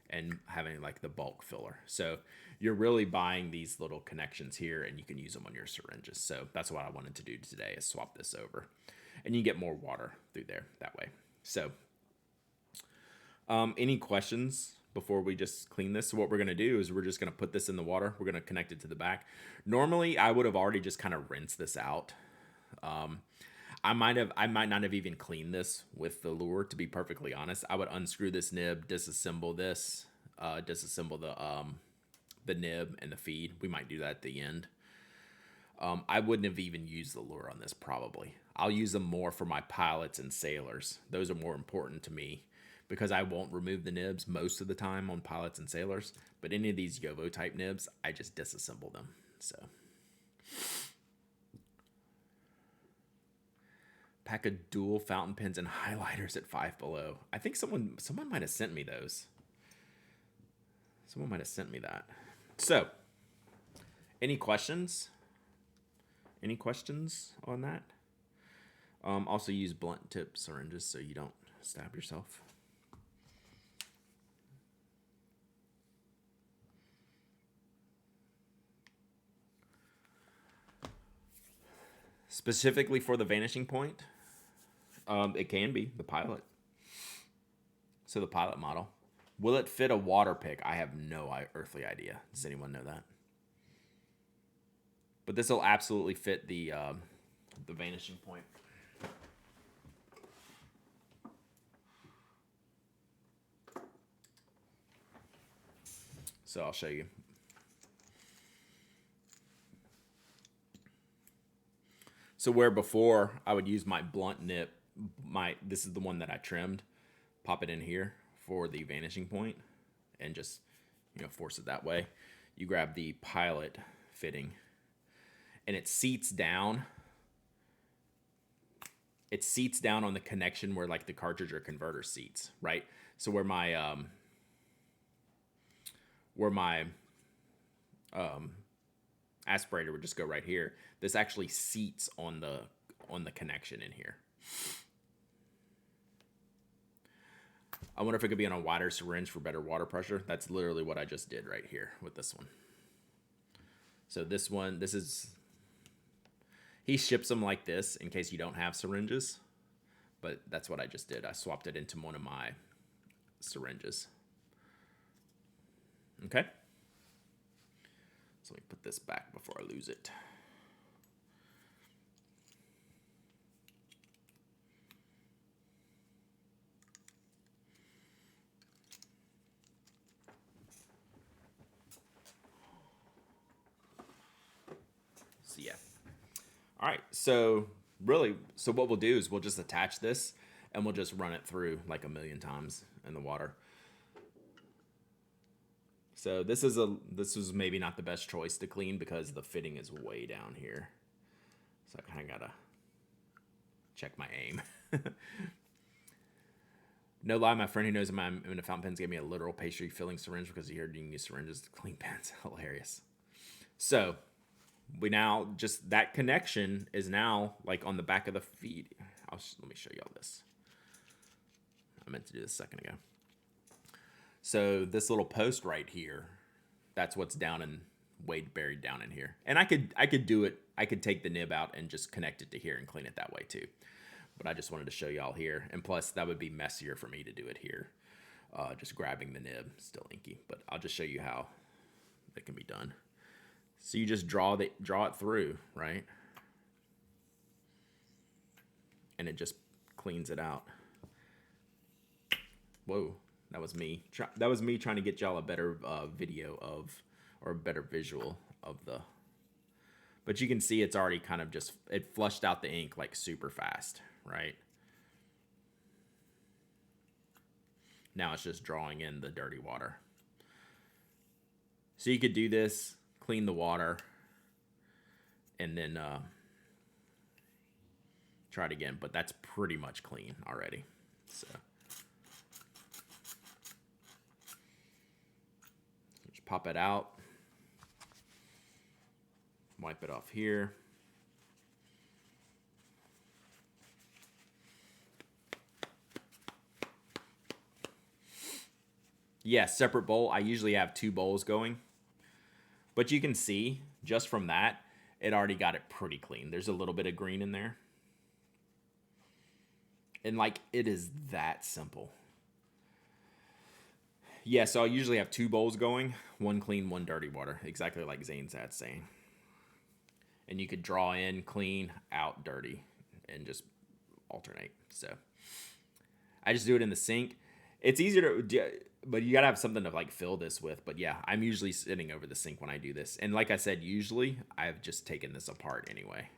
and having like the bulk filler. So you're really buying these little connections here and you can use them on your syringes. So that's what I wanted to do today, is swap this over. And you get more water through there that way. So any questions before we just clean this. So what we're going to do is we're just going to put this in the water. We're going to connect it to the back. Normally, I would have already just kind of rinsed this out. I might not have even cleaned this with the lure, to be perfectly honest. I would unscrew this nib, disassemble this, disassemble the nib and the feed. We might do that at the end. I wouldn't have even used the lure on this probably. I'll use them more for my pilots and sailors. Those are more important to me because I won't remove the nibs most of the time on pilots and sailors. But any of these Yovo type nibs, I just disassemble them. So pack of dual fountain pens and highlighters at Five Below. I think someone might have sent me those. Someone might have sent me that. So, any questions? Any questions on that? Also use blunt tip syringes so you don't stab yourself. Specifically for the vanishing point, it can be the pilot. So the pilot model. Will it fit a water pick? I have no earthly idea. Does anyone know that? But this will absolutely fit the vanishing point. So I'll show you. So where before I would use my blunt nip, this is the one that I trimmed, pop it in here for the vanishing point and just, force it that way. You grab the pilot fitting and it seats down. It seats down on the connection where like the cartridge or converter seats, right? So where my aspirator would just go right here. This actually seats on the connection in here. I wonder if it could be on a wider syringe for better water pressure. That's literally what I just did right here with this one. So he ships them like this in case you don't have syringes, but that's what I just did. I swapped it into one of my syringes. Okay. So let me put this back before I lose it. So yeah. All right. So what we'll do is we'll just attach this and we'll just run it through like a million times in the water. So this was maybe not the best choice to clean because the fitting is way down here. So I kind of gotta check my aim. No lie, my friend who knows I'm in the fountain pens gave me a literal pastry filling syringe because he heard you can use syringes to clean pens. Hilarious. So we now just that connection is now like on the back of the feed. Let me show you all this. I meant to do this a second ago. So this little post right here, that's what's buried down in here. And I could do it. I could take the nib out and just connect it to here and clean it that way too. But I just wanted to show y'all here. And plus that would be messier for me to do it here. Just grabbing the nib, still inky, but I'll just show you how that can be done. So you just draw it through, right? And it just cleans it out. Whoa. That was me. That was me trying to get y'all a better video or a better visual of the. But you can see it's already kind of it flushed out the ink like super fast, right? Now it's just drawing in the dirty water. So you could do this, clean the water, and then try it again. But that's pretty much clean already. So. Pop it out, wipe it off here. Yeah, separate bowl. I usually have 2 bowls going, but you can see just from that, it already got it pretty clean. There's a little bit of green in there. And like, it is that simple. Yeah, so I usually have two bowls going, one clean, one dirty water, exactly like Zane's had saying. And you could draw in clean, out dirty, and just alternate. So I just do it in the sink. It's easier to, but you gotta have something to like fill this with. But yeah, I'm usually sitting over the sink when I do this. And like I said, usually I've just taken this apart anyway.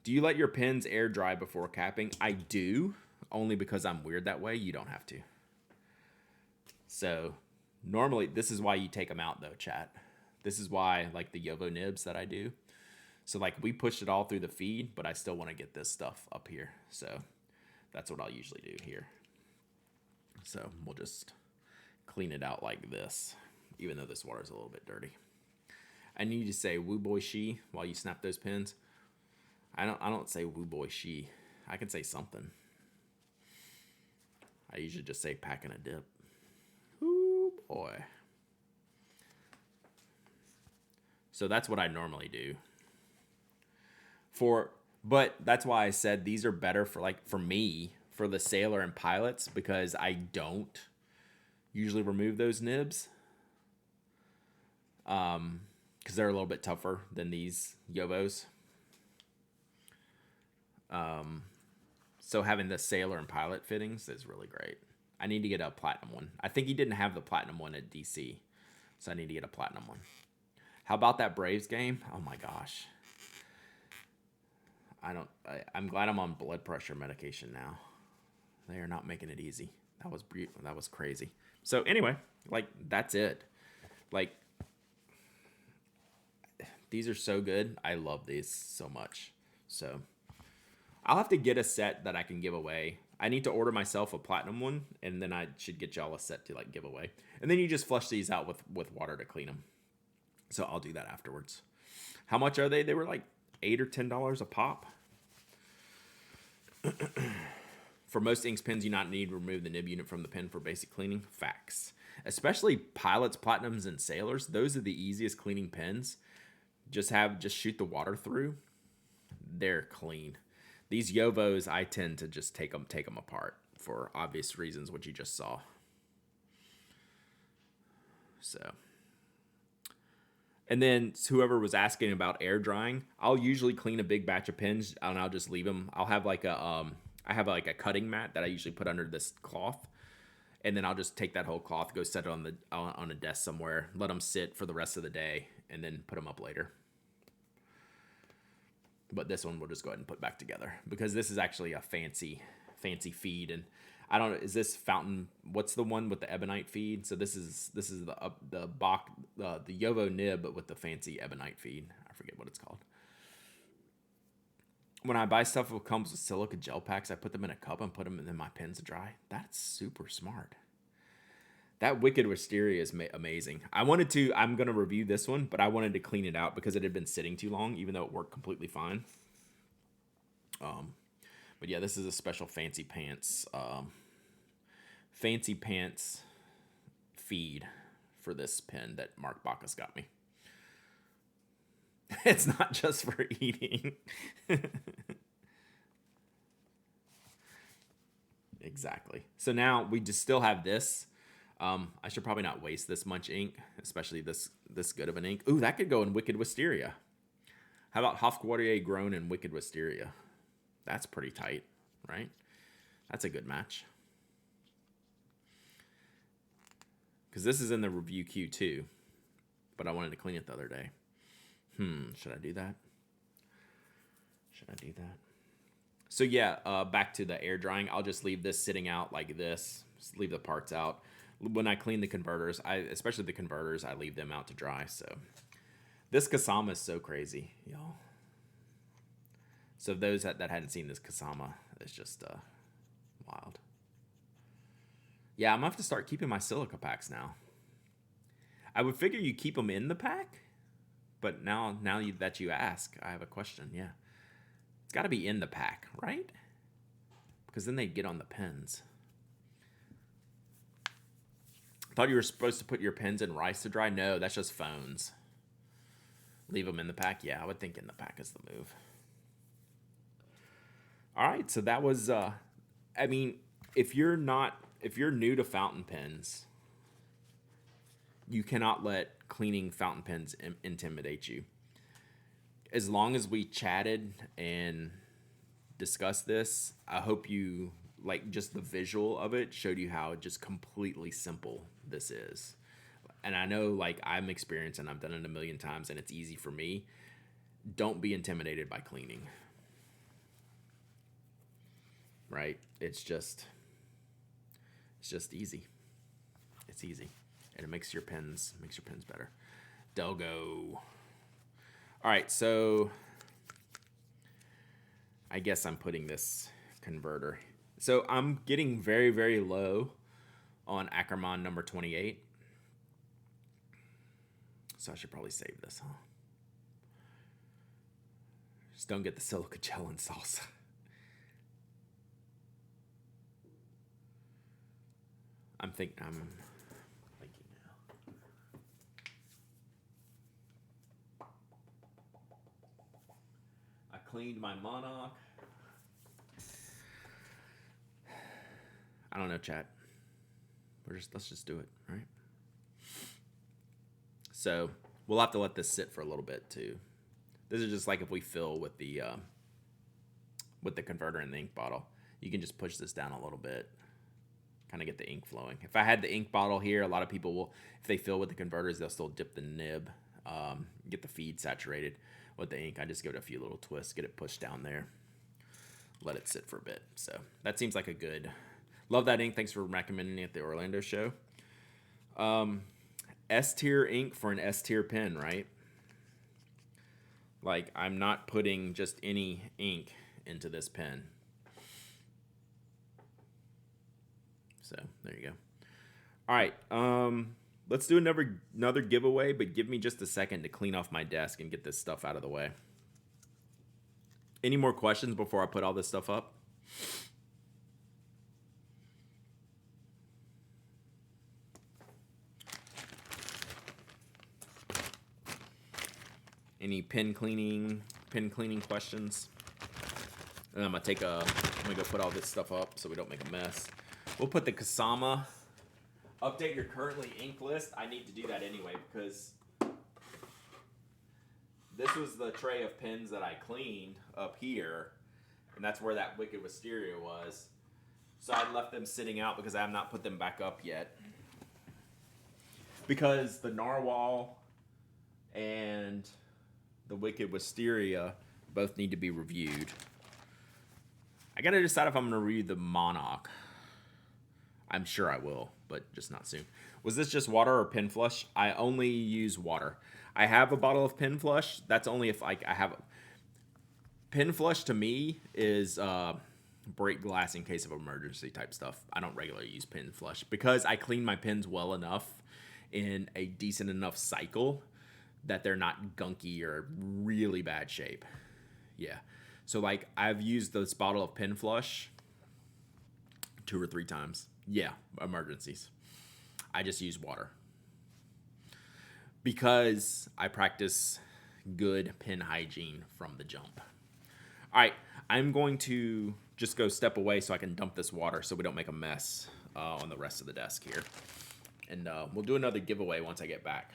Do you let your pins air dry before capping? I do, only because I'm weird that way. You don't have to. So normally, this is why you take them out though, chat. This is why like the Yovo nibs that I do. So like we pushed it all through the feed, but I still want to get this stuff up here. So that's what I'll usually do here. So we'll just clean it out like this, even though this water is a little bit dirty. I need to say woo boy she while you snap those pins. I don't say woo boy she. I can say something. I usually just say packing a dip. Woo boy. So that's what I normally do. But that's why I said these are better for like for me, for the sailor and pilots, because I don't usually remove those nibs. Because they're a little bit tougher than these Yovos. So having the sailor and pilot fittings is really great. I need to get a platinum one. I think he didn't have the platinum one at DC, so I need to get a platinum one. How about that Braves game? Oh my gosh. I'm glad I'm on blood pressure medication now. They are not making it easy. That was crazy. So anyway, like that's it. Like these are so good. I love these so much. So I'll have to get a set that I can give away. I need to order myself a platinum one, and then I should get y'all a set to like give away. And then you just flush these out with water to clean them. So I'll do that afterwards. How much are they? They were like $8 or $10 a pop. For most inks pins, you not need to remove the nib unit from the pin for basic cleaning. Facts. Especially pilots, platinums, and sailors. Those are the easiest cleaning pins. Just shoot the water through. They're clean. These Yovos, I tend to just take them apart for obvious reasons, which you just saw. So, and then whoever was asking about air drying, I'll usually clean a big batch of pins and I'll just leave them. I'll have like I have like a cutting mat that I usually put under this cloth, and then I'll just take that whole cloth, go set it on a desk somewhere, let them sit for the rest of the day, and then put them up later. But this one we'll just go ahead and put back together because this is actually a fancy feed. And I don't know, is this fountain? What's the one with the ebonite feed? So this is the Yovo nib, but with the fancy ebonite feed. I forget what it's called. When I buy stuff that comes with silica gel packs, I put them in a cup and put them in my pins to dry. That's super smart. That Wicked Wisteria is amazing. I'm going to review this one, but I wanted to clean it out because it had been sitting too long, even though it worked completely fine. But yeah, this is a special fancy pants feed for this pen that Mark Bacchus got me. It's not just for eating. Exactly. So now we just still have this. I should probably not waste this much ink, especially this good of an ink. Ooh, that could go in Wicked Wisteria. How about Hofquartier Grown in Wicked Wisteria? That's pretty tight, right? That's a good match. Because this is in the review queue too, but I wanted to clean it the other day. Should I do that? So yeah, back to the air drying. I'll just leave this sitting out like this. Just leave the parts out. When I clean the converters, especially the converters, I leave them out to dry. So this Kasama is so crazy, y'all. So those that hadn't seen this Kasama, it's just wild. Yeah, I'm gonna have to start keeping my silica packs now. I would figure you keep them in the pack, but now that you ask, I have a question. Yeah, it's got to be in the pack, right? Because then they get on the pens. Thought you were supposed to put your pens in rice to dry. No, that's just phones. Leave them in the pack. Yeah, I would think in the pack is the move. All right, so that was. I mean, if you're new to fountain pens, You cannot let cleaning fountain pens intimidate you. As long as we chatted and discussed this, I hope you like just the visual of it showed you how just completely simple this is. And I know like I'm experienced and I've done it a million times and it's easy for me. Don't be intimidated by cleaning. Right? It's just easy. It's easy. And it makes your pens better. Delgo. All right, so I guess I'm putting this converter. So I'm getting very, very low on Ackerman number 28. So I should probably save this, huh? Just don't get the silica gel in salsa. I'm thinking now. I cleaned my Monarch. I don't know, chat. Let's just do it, right? So we'll have to let this sit for a little bit too. This is just like if we fill with the converter in the ink bottle. You can just push this down a little bit, kind of get the ink flowing. If I had the ink bottle here, a lot of people will, if they fill with the converters, they'll still dip the nib, get the feed saturated with the ink. I just give it a few little twists, get it pushed down there, let it sit for a bit. So that seems like a good. Love that ink. Thanks for recommending it at the Orlando show. S-tier ink for an S-tier pen, right? Like, I'm not putting just any ink into this pen. So, there you go. All right, let's do another giveaway, but give me just a second to clean off my desk and get this stuff out of the way. Any more questions before I put all this stuff up? Any pen cleaning questions? And I'm gonna go put all this stuff up so we don't make a mess. We'll put the Kasama. Update your currently inked list. I need to do that anyway because this was the tray of pens that I cleaned up here, and that's where that Wicked Wisteria was. So I left them sitting out because I have not put them back up yet. Because the Narwhal and the Wicked Wisteria both need to be reviewed. I gotta decide if I'm gonna review the Monarch. I'm sure I will, but just not soon. Was this just water or Pen Flush? I only use water. I have a bottle of Pen Flush. That's only if I have. Pen Flush to me is break glass in case of emergency type stuff. I don't regularly use Pen Flush because I clean my pens well enough in a decent enough cycle that they're not gunky or really bad shape. Yeah. So like I've used this bottle of Pen Flush 2 or 3 times. Yeah, emergencies. I just use water. Because I practice good pen hygiene from the jump. All right, I'm going to just go step away so I can dump this water so we don't make a mess on the rest of the desk here. And we'll do another giveaway once I get back.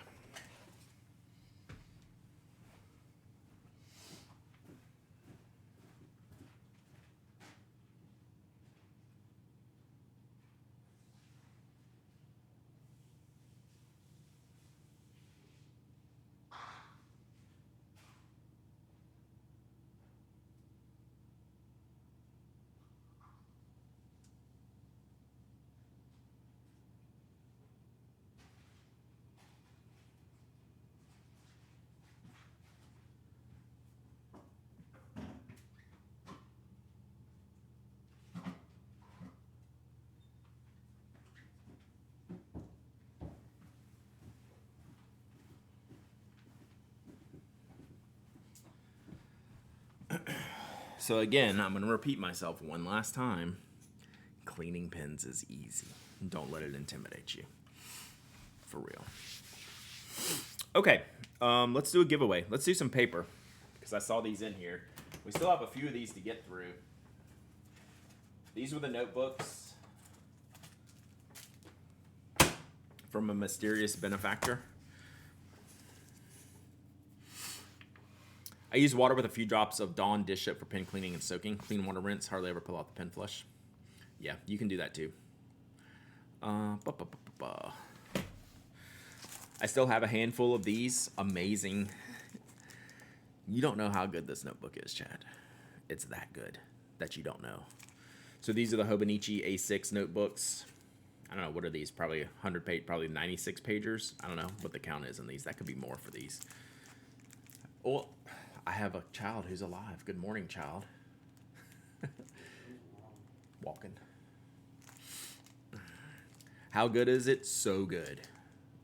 So again, I'm going to repeat myself one last time. Cleaning pens is easy. Don't let it intimidate you. For real. Okay, let's do a giveaway. Let's do some paper because I saw these in here. We still have a few of these to get through. These were the notebooks from a mysterious benefactor. I use water with a few drops of Dawn dish soap for pen cleaning and soaking. Clean water rinse. Hardly ever pull out the pen flush. Yeah, you can do that too. I still have a handful of these amazing. You don't know how good this notebook is, Chad. It's that good that you don't know. So these are the Hobonichi A6 notebooks. I don't know, what are these? Probably 100 page, probably 96 pagers. I don't know what the count is in these. That could be more for these. Well, I have a child who's alive. Good morning, child. Walking. How good is it? So good.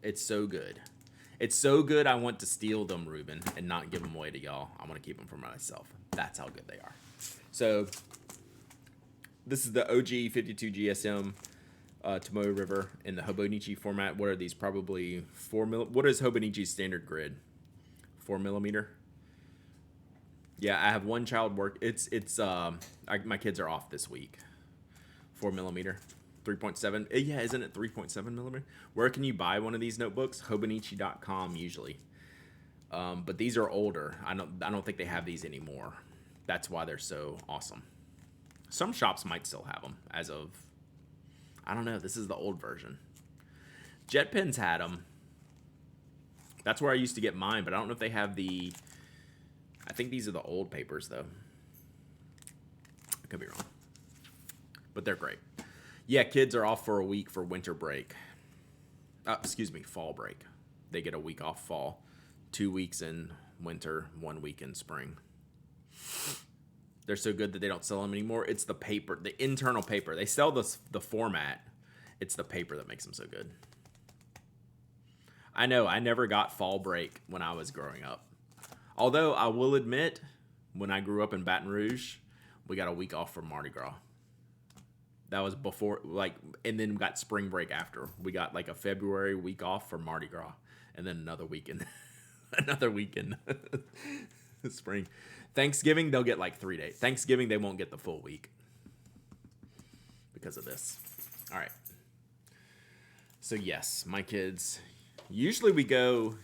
It's so good. It's so good I want to steal them, Ruben, and not give them away to y'all. I want to keep them for myself. That's how good they are. So this is the OG 52 GSM Tomoe River in the Hobonichi format. What are these? Probably 4mm. What is Hobonichi's standard grid? 4mm. Yeah, I have one child work. My kids are off this week. 4mm. 3.7. Yeah, isn't it 3.7mm? Where can you buy one of these notebooks? Hobonichi.com usually. But these are older. I don't think they have these anymore. That's why they're so awesome. Some shops might still have them as of, I don't know. This is the old version. JetPens had them. That's where I used to get mine, but I don't know if they have the, I think these are the old papers though. I could be wrong. But they're great. Yeah, kids are off for a week for winter break. Fall break. They get a week off fall. 2 weeks in winter, 1 week in spring. They're so good that they don't sell them anymore. It's the paper, the internal paper. They sell the format. It's the paper that makes them so good. I know, I never got fall break when I was growing up. Although, I will admit, when I grew up in Baton Rouge, we got a week off from Mardi Gras. That was before, and then got spring break after. We got like a February week off for Mardi Gras, and then another week in spring. Thanksgiving, they'll get like 3 days. Thanksgiving, they won't get the full week because of this. All right. So yes, my kids. Usually we go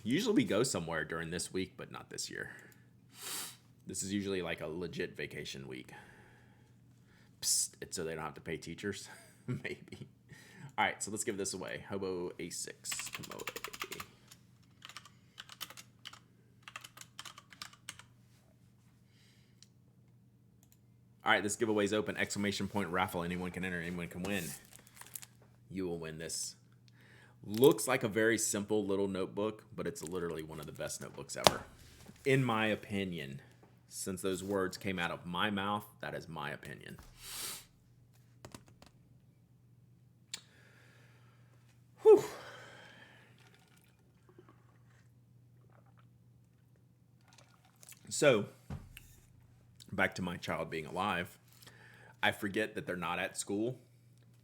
somewhere during this week, but not this year. This is usually like a legit vacation week. Psst, it's so they don't have to pay teachers. Maybe. All right, so let's give this away. Hobo A6 Tomoe. All right, this giveaway is open. Exclamation point raffle. Anyone can enter. Anyone can win. You will win this. Looks like a very simple little notebook, but it's literally one of the best notebooks ever. In my opinion. Since those words came out of my mouth, that is my opinion. Whew. So, back to my child being alive. I forget that they're not at school.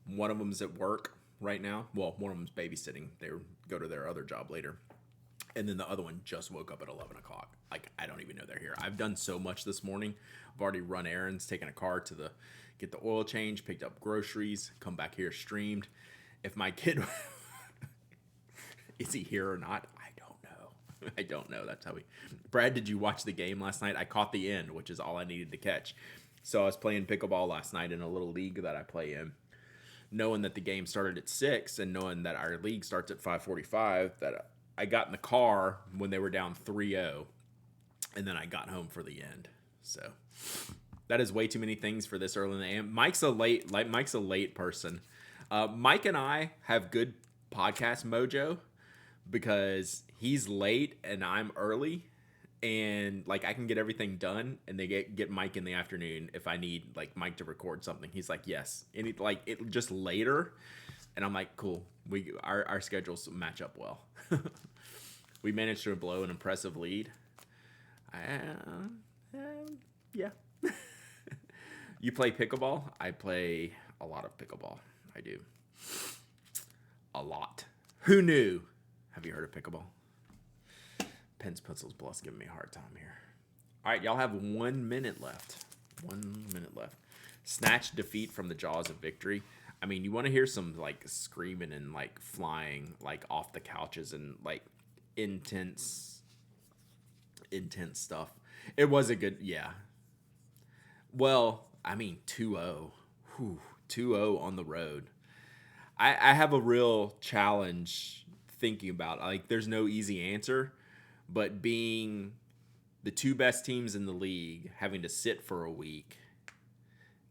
One of them's at work right now. Well, one of them's babysitting. They go to their other job later. And then the other one just woke up at 11 o'clock. Like, I don't even know they're here. I've done so much this morning. I've already run errands, taken a car to get the oil change, picked up groceries, come back here, streamed. If my kid, is he here or not? I don't know. That's how Brad, did you watch the game last night? I caught the end, which is all I needed to catch. So I was playing pickleball last night in a little league that I play in. Knowing that the game started at 6 and knowing that our league starts at 5:45, that I got in the car when they were down 3-0, and then I got home for the end. So that is way too many things for this early in the AM. Mike's a late person. Mike and I have good podcast mojo because he's late and I'm early, and like I can get everything done, and they get Mike in the afternoon if I need like Mike to record something. He's like, yes, and it just later, and I'm like, cool. Our schedules match up well. We managed to blow an impressive lead. Yeah. You play pickleball? I play a lot of pickleball. I do. A lot. Who knew? Have you heard of pickleball? Pens, pencils, plus giving me a hard time here. All right, y'all have 1 minute left. 1 minute left. Snatch defeat from the jaws of victory. I mean, you want to hear some like screaming and like flying like off the couches and like intense, intense stuff. It was a good, yeah. Well, I mean, 2-0. Whew, 2-0 on the road. I have a real challenge thinking about like there's no easy answer, but being the two best teams in the league having to sit for a week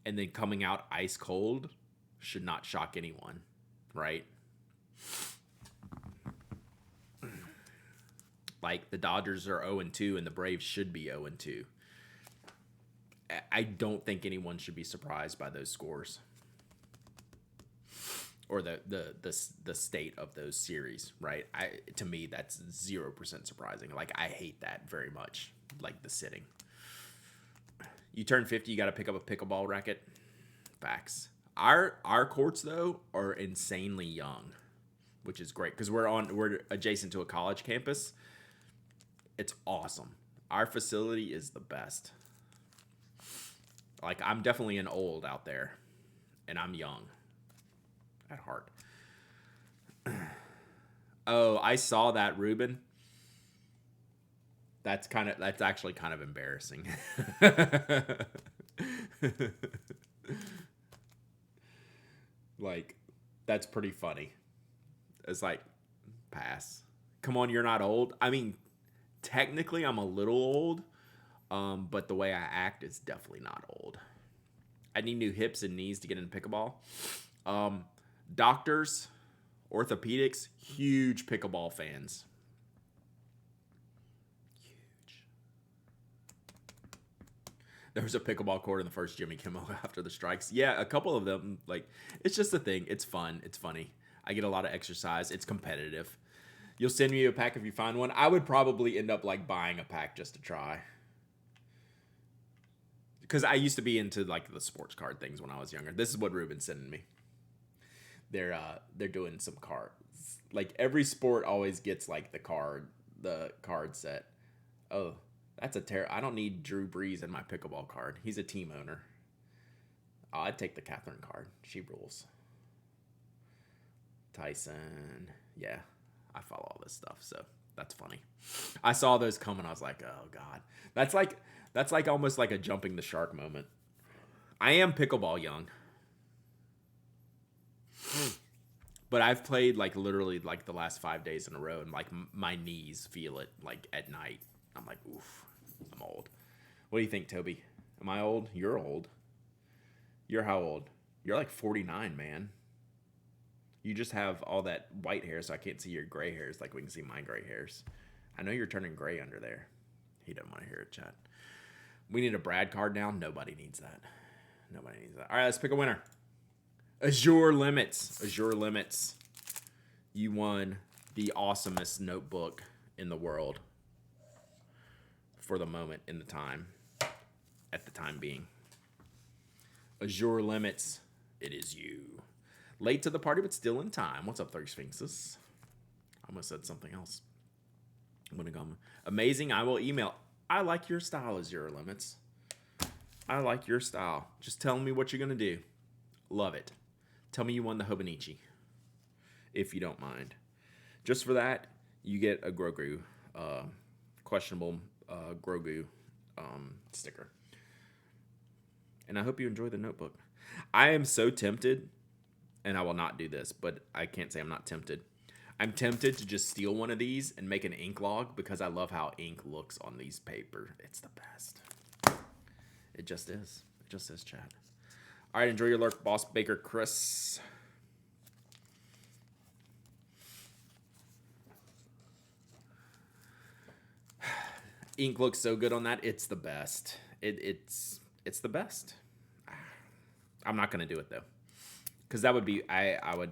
and then coming out ice cold should not shock anyone, right? Like the Dodgers are 0-2 and the Braves should be 0-2. I don't think anyone should be surprised by those scores or the state of those series, right? To me that's 0% surprising. Like I hate that very much. Like the sitting. You turn 50, you got to pick up a pickleball racket. Facts. Our courts though are insanely young, which is great because we're adjacent to a college campus. It's awesome. Our facility is the best. Like I'm definitely an old out there, and I'm young at heart. Oh, I saw that, Ruben. That's actually kind of embarrassing. Like that's pretty funny. It's like pass. Come on, you're not old. I mean, technically I'm a little old, but the way I act is definitely not old. I need new hips and knees to get into pickleball. Doctors, orthopedics, huge pickleball fans. Huge. There was a pickleball court in the first Jimmy Kimmel after the strikes. Yeah, a couple of them. Like, it's just a thing. It's fun. It's funny. I get a lot of exercise. It's competitive. You'll send me a pack if you find one. I would probably end up like buying a pack just to try. Because I used to be into like the sports card things when I was younger. This is what Ruben's sending me. They're doing some cards. Like every sport always gets like the card set. Oh, that's a I don't need Drew Brees in my pickleball card. He's a team owner. Oh, I'd take the Catherine card. She rules. Tyson. Yeah, I follow all this stuff, so that's funny. I saw those coming. I was like, oh god, that's like almost like a jumping the shark moment. I am pickleball young, but I've played like literally like the last 5 days in a row, and like my knees feel it like at night. I'm like, oof, I'm old. What do you think, Toby? Am I old? You're old. You're how old? You're like 49, man. You just have all that white hair, so I can't see your gray hairs like we can see my gray hairs. I know you're turning gray under there. He doesn't want to hear it, chat. We need a Brad card now. Nobody needs that. Nobody needs that. All right, let's pick a winner. Azure Limits. Azure Limits. You won the awesomest notebook in the world for the moment in the time, at the time being. Azure Limits. It is you. Late to the party, but still in time. What's up, 30 Sphinxes? I almost said something else. I'm going to go. Amazing. I will email. I like your style, Azure Limits. I like your style. Just tell me what you're going to do. Love it. Tell me you won the Hobonichi, if you don't mind. Just for that, you get a Grogu, questionable Grogu sticker. And I hope you enjoy the notebook. I am so tempted, and I will not do this, but I can't say I'm not tempted. I'm tempted to just steal one of these and make an ink log because I love how ink looks on these paper. It's the best. It just is. It just is, Chad. All right, enjoy your lurk, Boss Baker Chris. Ink looks so good on that. It's the best. It's the best. I'm not gonna do it though, because that would be I would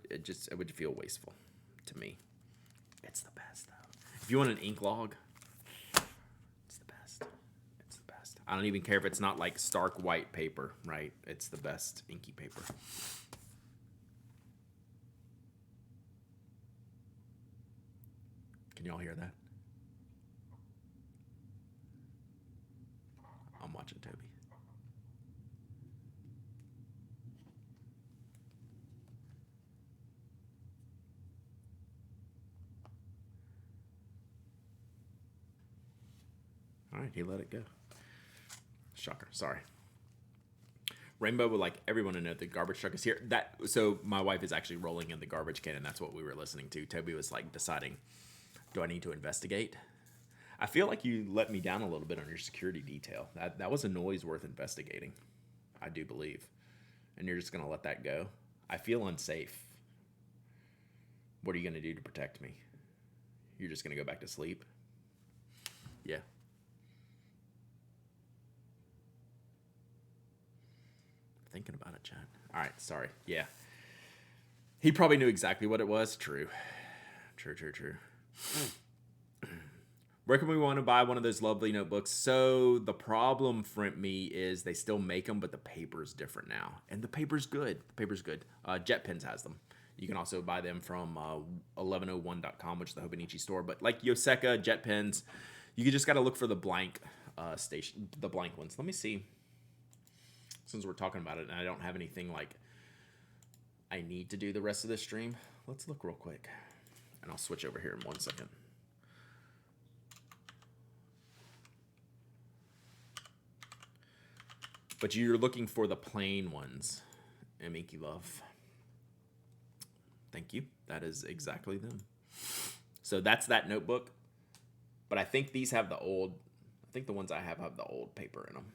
it would feel wasteful to me. It's the best though. If you want an ink log, it's the best. It's the best. I don't even care if it's not like stark white paper, right? It's the best inky paper. Can y'all hear that? I'm watching Toby. right, he let it go. Shocker. Sorry. Rainbow would like everyone to know the garbage truck is here. So my wife is actually rolling in the garbage can, and that's what we were listening to. Toby was like deciding, do I need to investigate? I feel like you let me down a little bit on your security detail. That was a noise worth investigating, I do believe. And you're just going to let that go? I feel unsafe. What are you going to do to protect me? You're just going to go back to sleep? Yeah. Thinking about it, Chad. All right, sorry. Yeah. He probably knew exactly what it was. True. True. Where can we want to buy one of those lovely notebooks? So the problem for me is they still make them, but the paper's different now. And the paper's good. JetPens has them. You can also buy them from 1101.com, which is the Hobonichi store. But like Yoseka, JetPens, you just got to look for the blank the blank ones. Let me see. Since we're talking about it and I don't have anything like I need to do the rest of this stream, let's look real quick. And I'll switch over here in 1 second. But you're looking for the plain ones. Minky Love. Thank you. That is exactly them. So that's that notebook. But I think these have the old, I think the ones I have the old paper in them.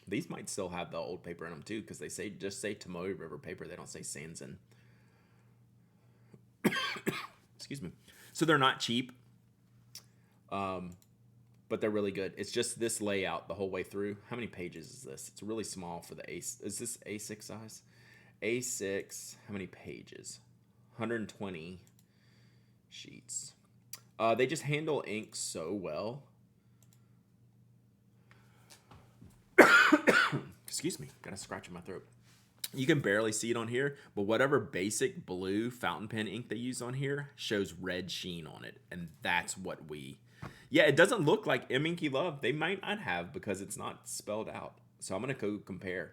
These might still have the old paper in them too, because they just say Tomoe River paper. They don't say Sanzen. Excuse me. So they're not cheap, but they're really good. It's just this layout the whole way through. How many pages is this? It's really small for the A6. Is this A6 size? A6. How many pages? 120 sheets. They just handle ink so well. Excuse me, got a scratch in my throat. You can barely see it on here, but whatever basic blue fountain pen ink they use on here shows red sheen on it, and that's what we... Yeah, it doesn't look like Minky Love. They might not have because it's not spelled out. So I'm going to go compare.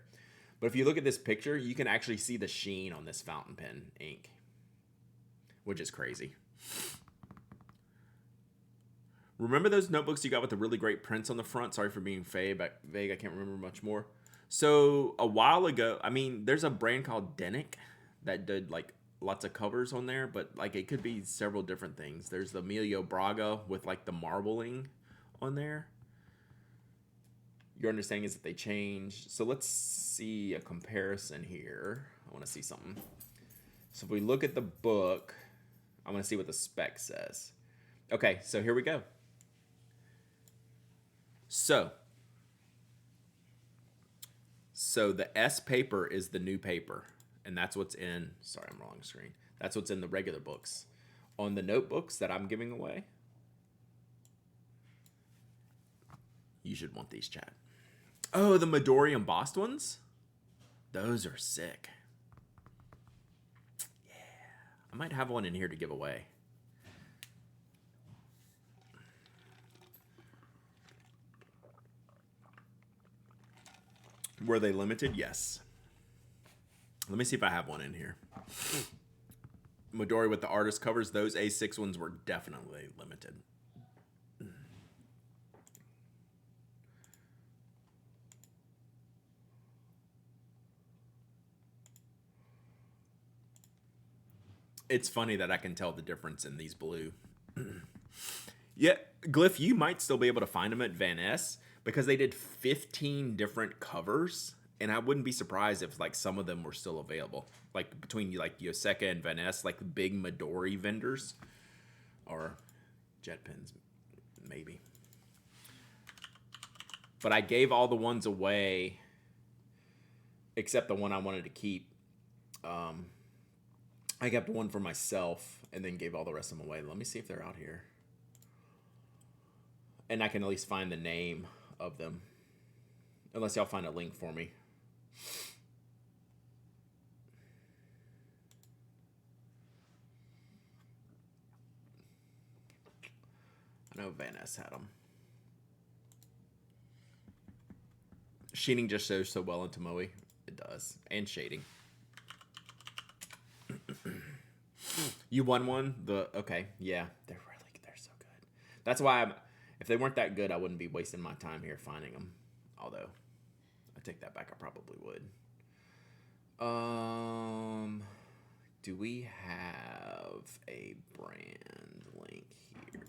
But if you look at this picture, you can actually see the sheen on this fountain pen ink, which is crazy. Remember those notebooks you got with the really great prints on the front? Sorry for being vague. I can't remember much more. So a while ago, I mean, there's a brand called Denick that did like lots of covers on there, but like it could be several different things. There's the Emilio Braga with like the marbling on there. Your understanding is that they changed. So let's see a comparison here. I want to see something. So if we look at the book, I want to see what the spec says. Okay, so here we go. So the S paper is the new paper, and that's what's in, sorry, I'm wrong screen. That's what's in the regular books. On the notebooks that I'm giving away, you should want these, chat. Oh, the Midori embossed ones? Those are sick. Yeah, I might have one in here to give away. Were they limited? Yes. Let me see if I have one in here. Midori with the artist covers, those A6 ones were definitely limited. It's funny that I can tell the difference in these blue. Yeah, Glyph, you might still be able to find them at Van Ness because they did 15 different covers, and I wouldn't be surprised if like some of them were still available. Like between like Yoseka and Van Ness, like the big Midori vendors, or JetPens, maybe. But I gave all the ones away except the one I wanted to keep. I kept one for myself and then gave all the rest of them away. Let me see if they're out here. And I can at least find the name of them. Unless y'all find a link for me. I know Van Ness had them. Sheening just shows so well in Tomoe. It does. And shading. You won one. Okay, yeah, they're so good. That's why if they weren't that good, I wouldn't be wasting my time here finding them. Although, I take that back. I probably would. Do we have a brand link here?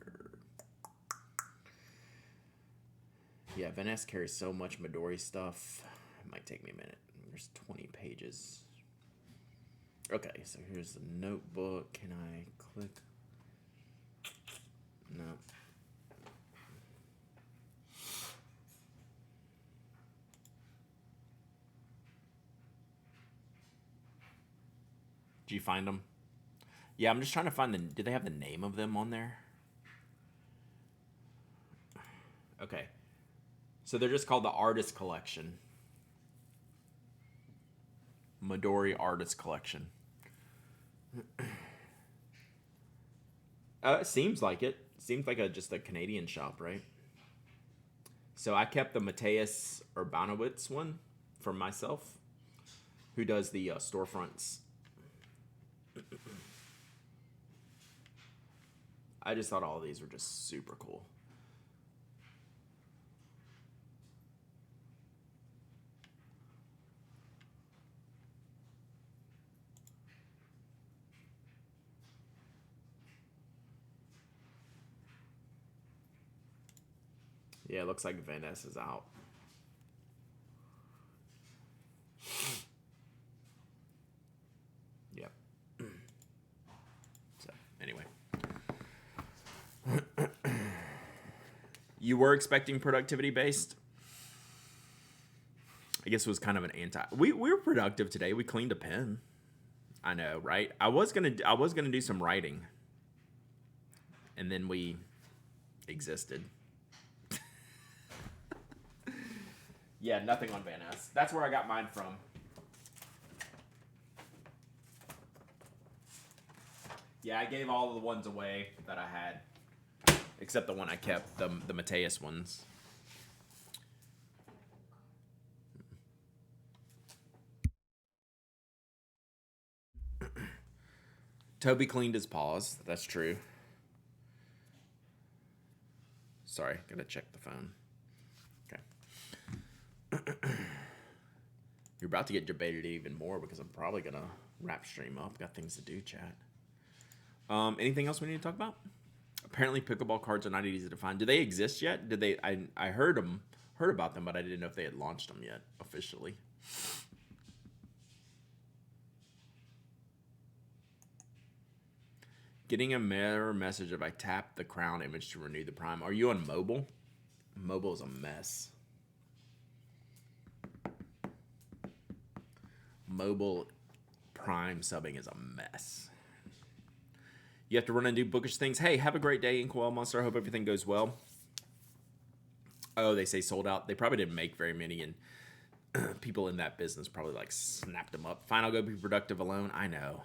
Yeah, Van Ness carries so much Midori stuff. It might take me a minute. There's 20 pages. Okay, so here's the notebook. Can I click? No. Did you find them? Yeah, I'm just trying to find do they have the name of them on there? Okay. So they're just called the Artist Collection. Midori Artist Collection. It seems like it. Seems like just a Canadian shop, right? So I kept the Mateus Urbanowitz one for myself, who does the storefronts. I just thought all of these were just super cool. Yeah, it looks like Van Ness is out. Yep. So, anyway. You were expecting productivity based? I guess it was kind of an anti. We were productive today. We cleaned a pen. I know, right? I was gonna do some writing, and then we existed. Yeah, nothing on Van Ness. That's where I got mine from. Yeah, I gave all of the ones away that I had, except the one I kept, the Mateus ones. Toby cleaned his paws. That's true. Sorry, gotta check the phone. Okay. You're about to get debated even more because I'm probably gonna wrap stream up. Got things to do, chat. Anything else we need to talk about? Apparently, pickleball cards are not easy to find. Do they exist yet? Did they? I heard about them, but I didn't know if they had launched them yet officially. Getting a mirror message if I tap the crown image to renew the prime. Are you on mobile? Mobile is a mess. Mobile prime subbing is a mess. You have to run and do bookish things. Hey, have a great day, Inkwell Monster. I hope everything goes well. Oh, they say sold out. They probably didn't make very many, and people in that business probably like snapped them up. Fine, I'll go be productive alone. I know.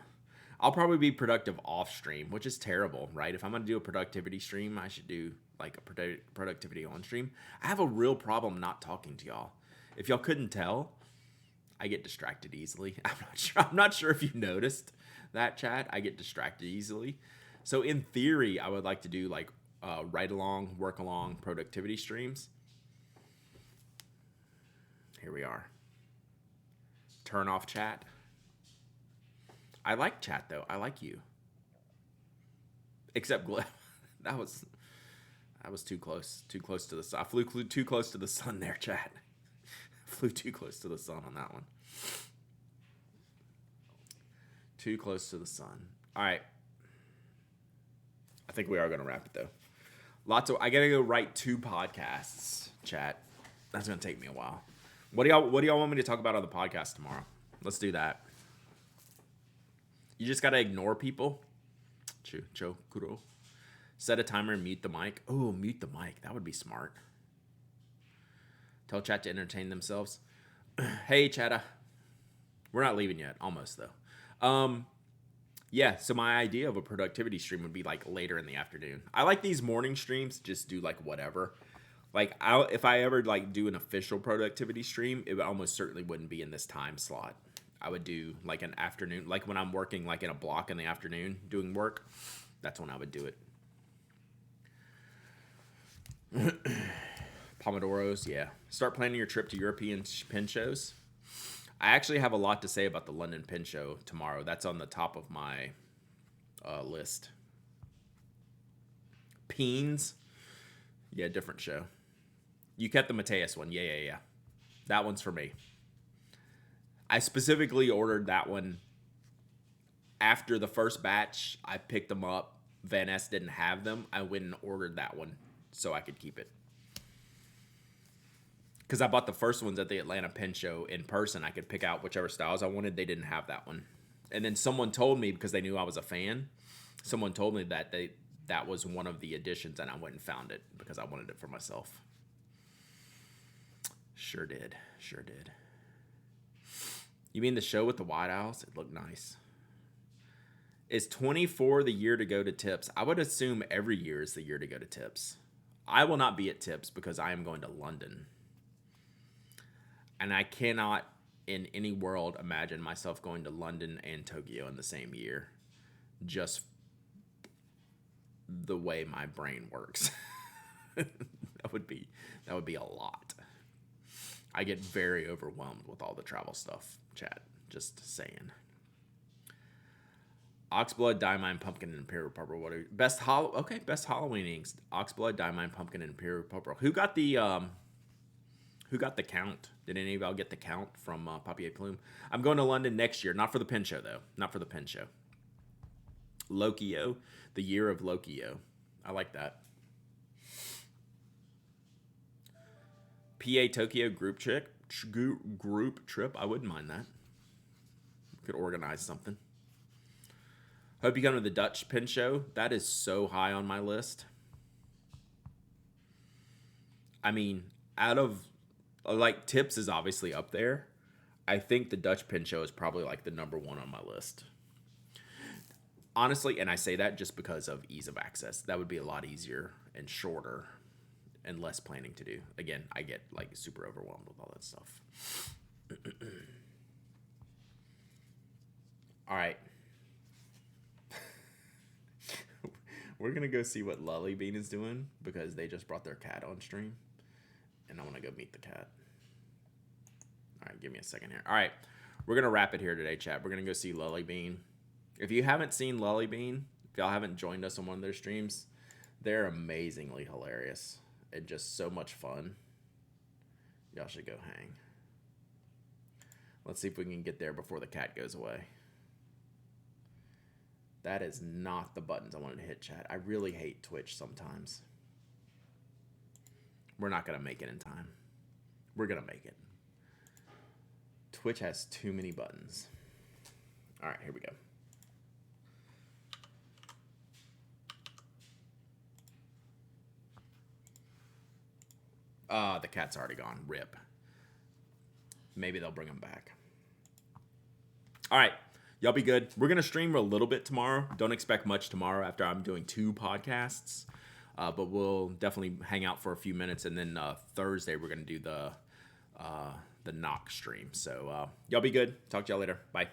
I'll probably be productive off stream, which is terrible, right? If I'm going to do a productivity stream, I should do like a productivity on stream. I have a real problem not talking to y'all. If y'all couldn't tell, I get distracted easily. I'm not sure if you noticed that, chat. I get distracted easily. So in theory, I would like to do like ride along, work along productivity streams. Here we are. Turn off chat. I like chat though. I like you. Except Glenn. That was too close. Too close to the sun. I flew too close to the sun there, chat. Flew too close to the sun on that one. Too close to the sun. All right. I think we are going to wrap it though. I got to go write 2 podcasts, chat. That's going to take me a while. What do y'all want me to talk about on the podcast tomorrow? Let's do that. You just got to ignore people. Kuro. Set a timer and mute the mic. Oh, mute the mic. That would be smart. Tell chat to entertain themselves. Hey, chatta. We're not leaving yet. Almost, though. Yeah, so my idea of a productivity stream would be, like, later in the afternoon. I like these morning streams. Just do, like, whatever. Like, if I ever, like, do an official productivity stream, it almost certainly wouldn't be in this time slot. I would do like an afternoon, like when I'm working like in a block in the afternoon doing work. That's when I would do it. Pomodoros, yeah. Start planning your trip to European pin shows. I actually have a lot to say about the London Pin Show tomorrow. That's on the top of my list. Peens, yeah, different show. You kept the Mateus one, yeah. That one's for me. I specifically ordered that one after the first batch. I picked them up. Van Ness didn't have them. I went and ordered that one so I could keep it. Because I bought the first ones at the Atlanta Pin Show in person. I could pick out whichever styles I wanted. They didn't have that one. And then someone told me, because they knew I was a fan, someone told me that that was one of the editions, and I went and found it because I wanted it for myself. Sure did. You mean the show with the White Owls? It looked nice. Is 24 the year to go to Tips? I would assume every year is the year to go to Tips. I will not be at Tips because I am going to London. And I cannot, in any world, imagine myself going to London and Tokyo in the same year. Just the way my brain works. that would be a lot. I get very overwhelmed with all the travel stuff, chat. Just saying. Oxblood, Diamine, Pumpkin, and Imperial Purple. What are best Halloween inks? Oxblood, Diamine, Pumpkin, and Imperial Purple. Who got the count? Did any of y'all get the count from Papier Plume? I'm going to London next year. Not for the pin show, though. Not for the pin show. Lokio. The year of Lokio. I like that. PA Tokyo group trip. I wouldn't mind that. Could organize something. Hope you come to the Dutch pin show. That is so high on my list. I mean, out of like Tips is obviously up there. I think the Dutch pin show is probably like the number one on my list. Honestly, and I say that just because of ease of access. That would be a lot easier and shorter and less planning to do. Again, I get like super overwhelmed with all that stuff. All right. We're going to go see what Lully Bean is doing because they just brought their cat on stream. And I want to go meet the cat. All right, give me a second here. All right, we're going to wrap it here today, chat. We're going to go see Lully Bean. If you haven't seen Lully Bean, if y'all haven't joined us on one of their streams, they're amazingly hilarious and just so much fun. Y'all should go hang. Let's see if we can get there before the cat goes away. That is not the buttons I wanted to hit, chat. I really hate Twitch sometimes. We're not going to make it in time. We're going to make it. Twitch has too many buttons. All right, here we go. The cat's already gone. Rip. Maybe they'll bring him back. All right. Y'all be good. We're going to stream a little bit tomorrow. Don't expect much tomorrow after I'm doing 2 podcasts. But we'll definitely hang out for a few minutes. And then Thursday, we're going to do the knock stream. So y'all be good. Talk to y'all later. Bye.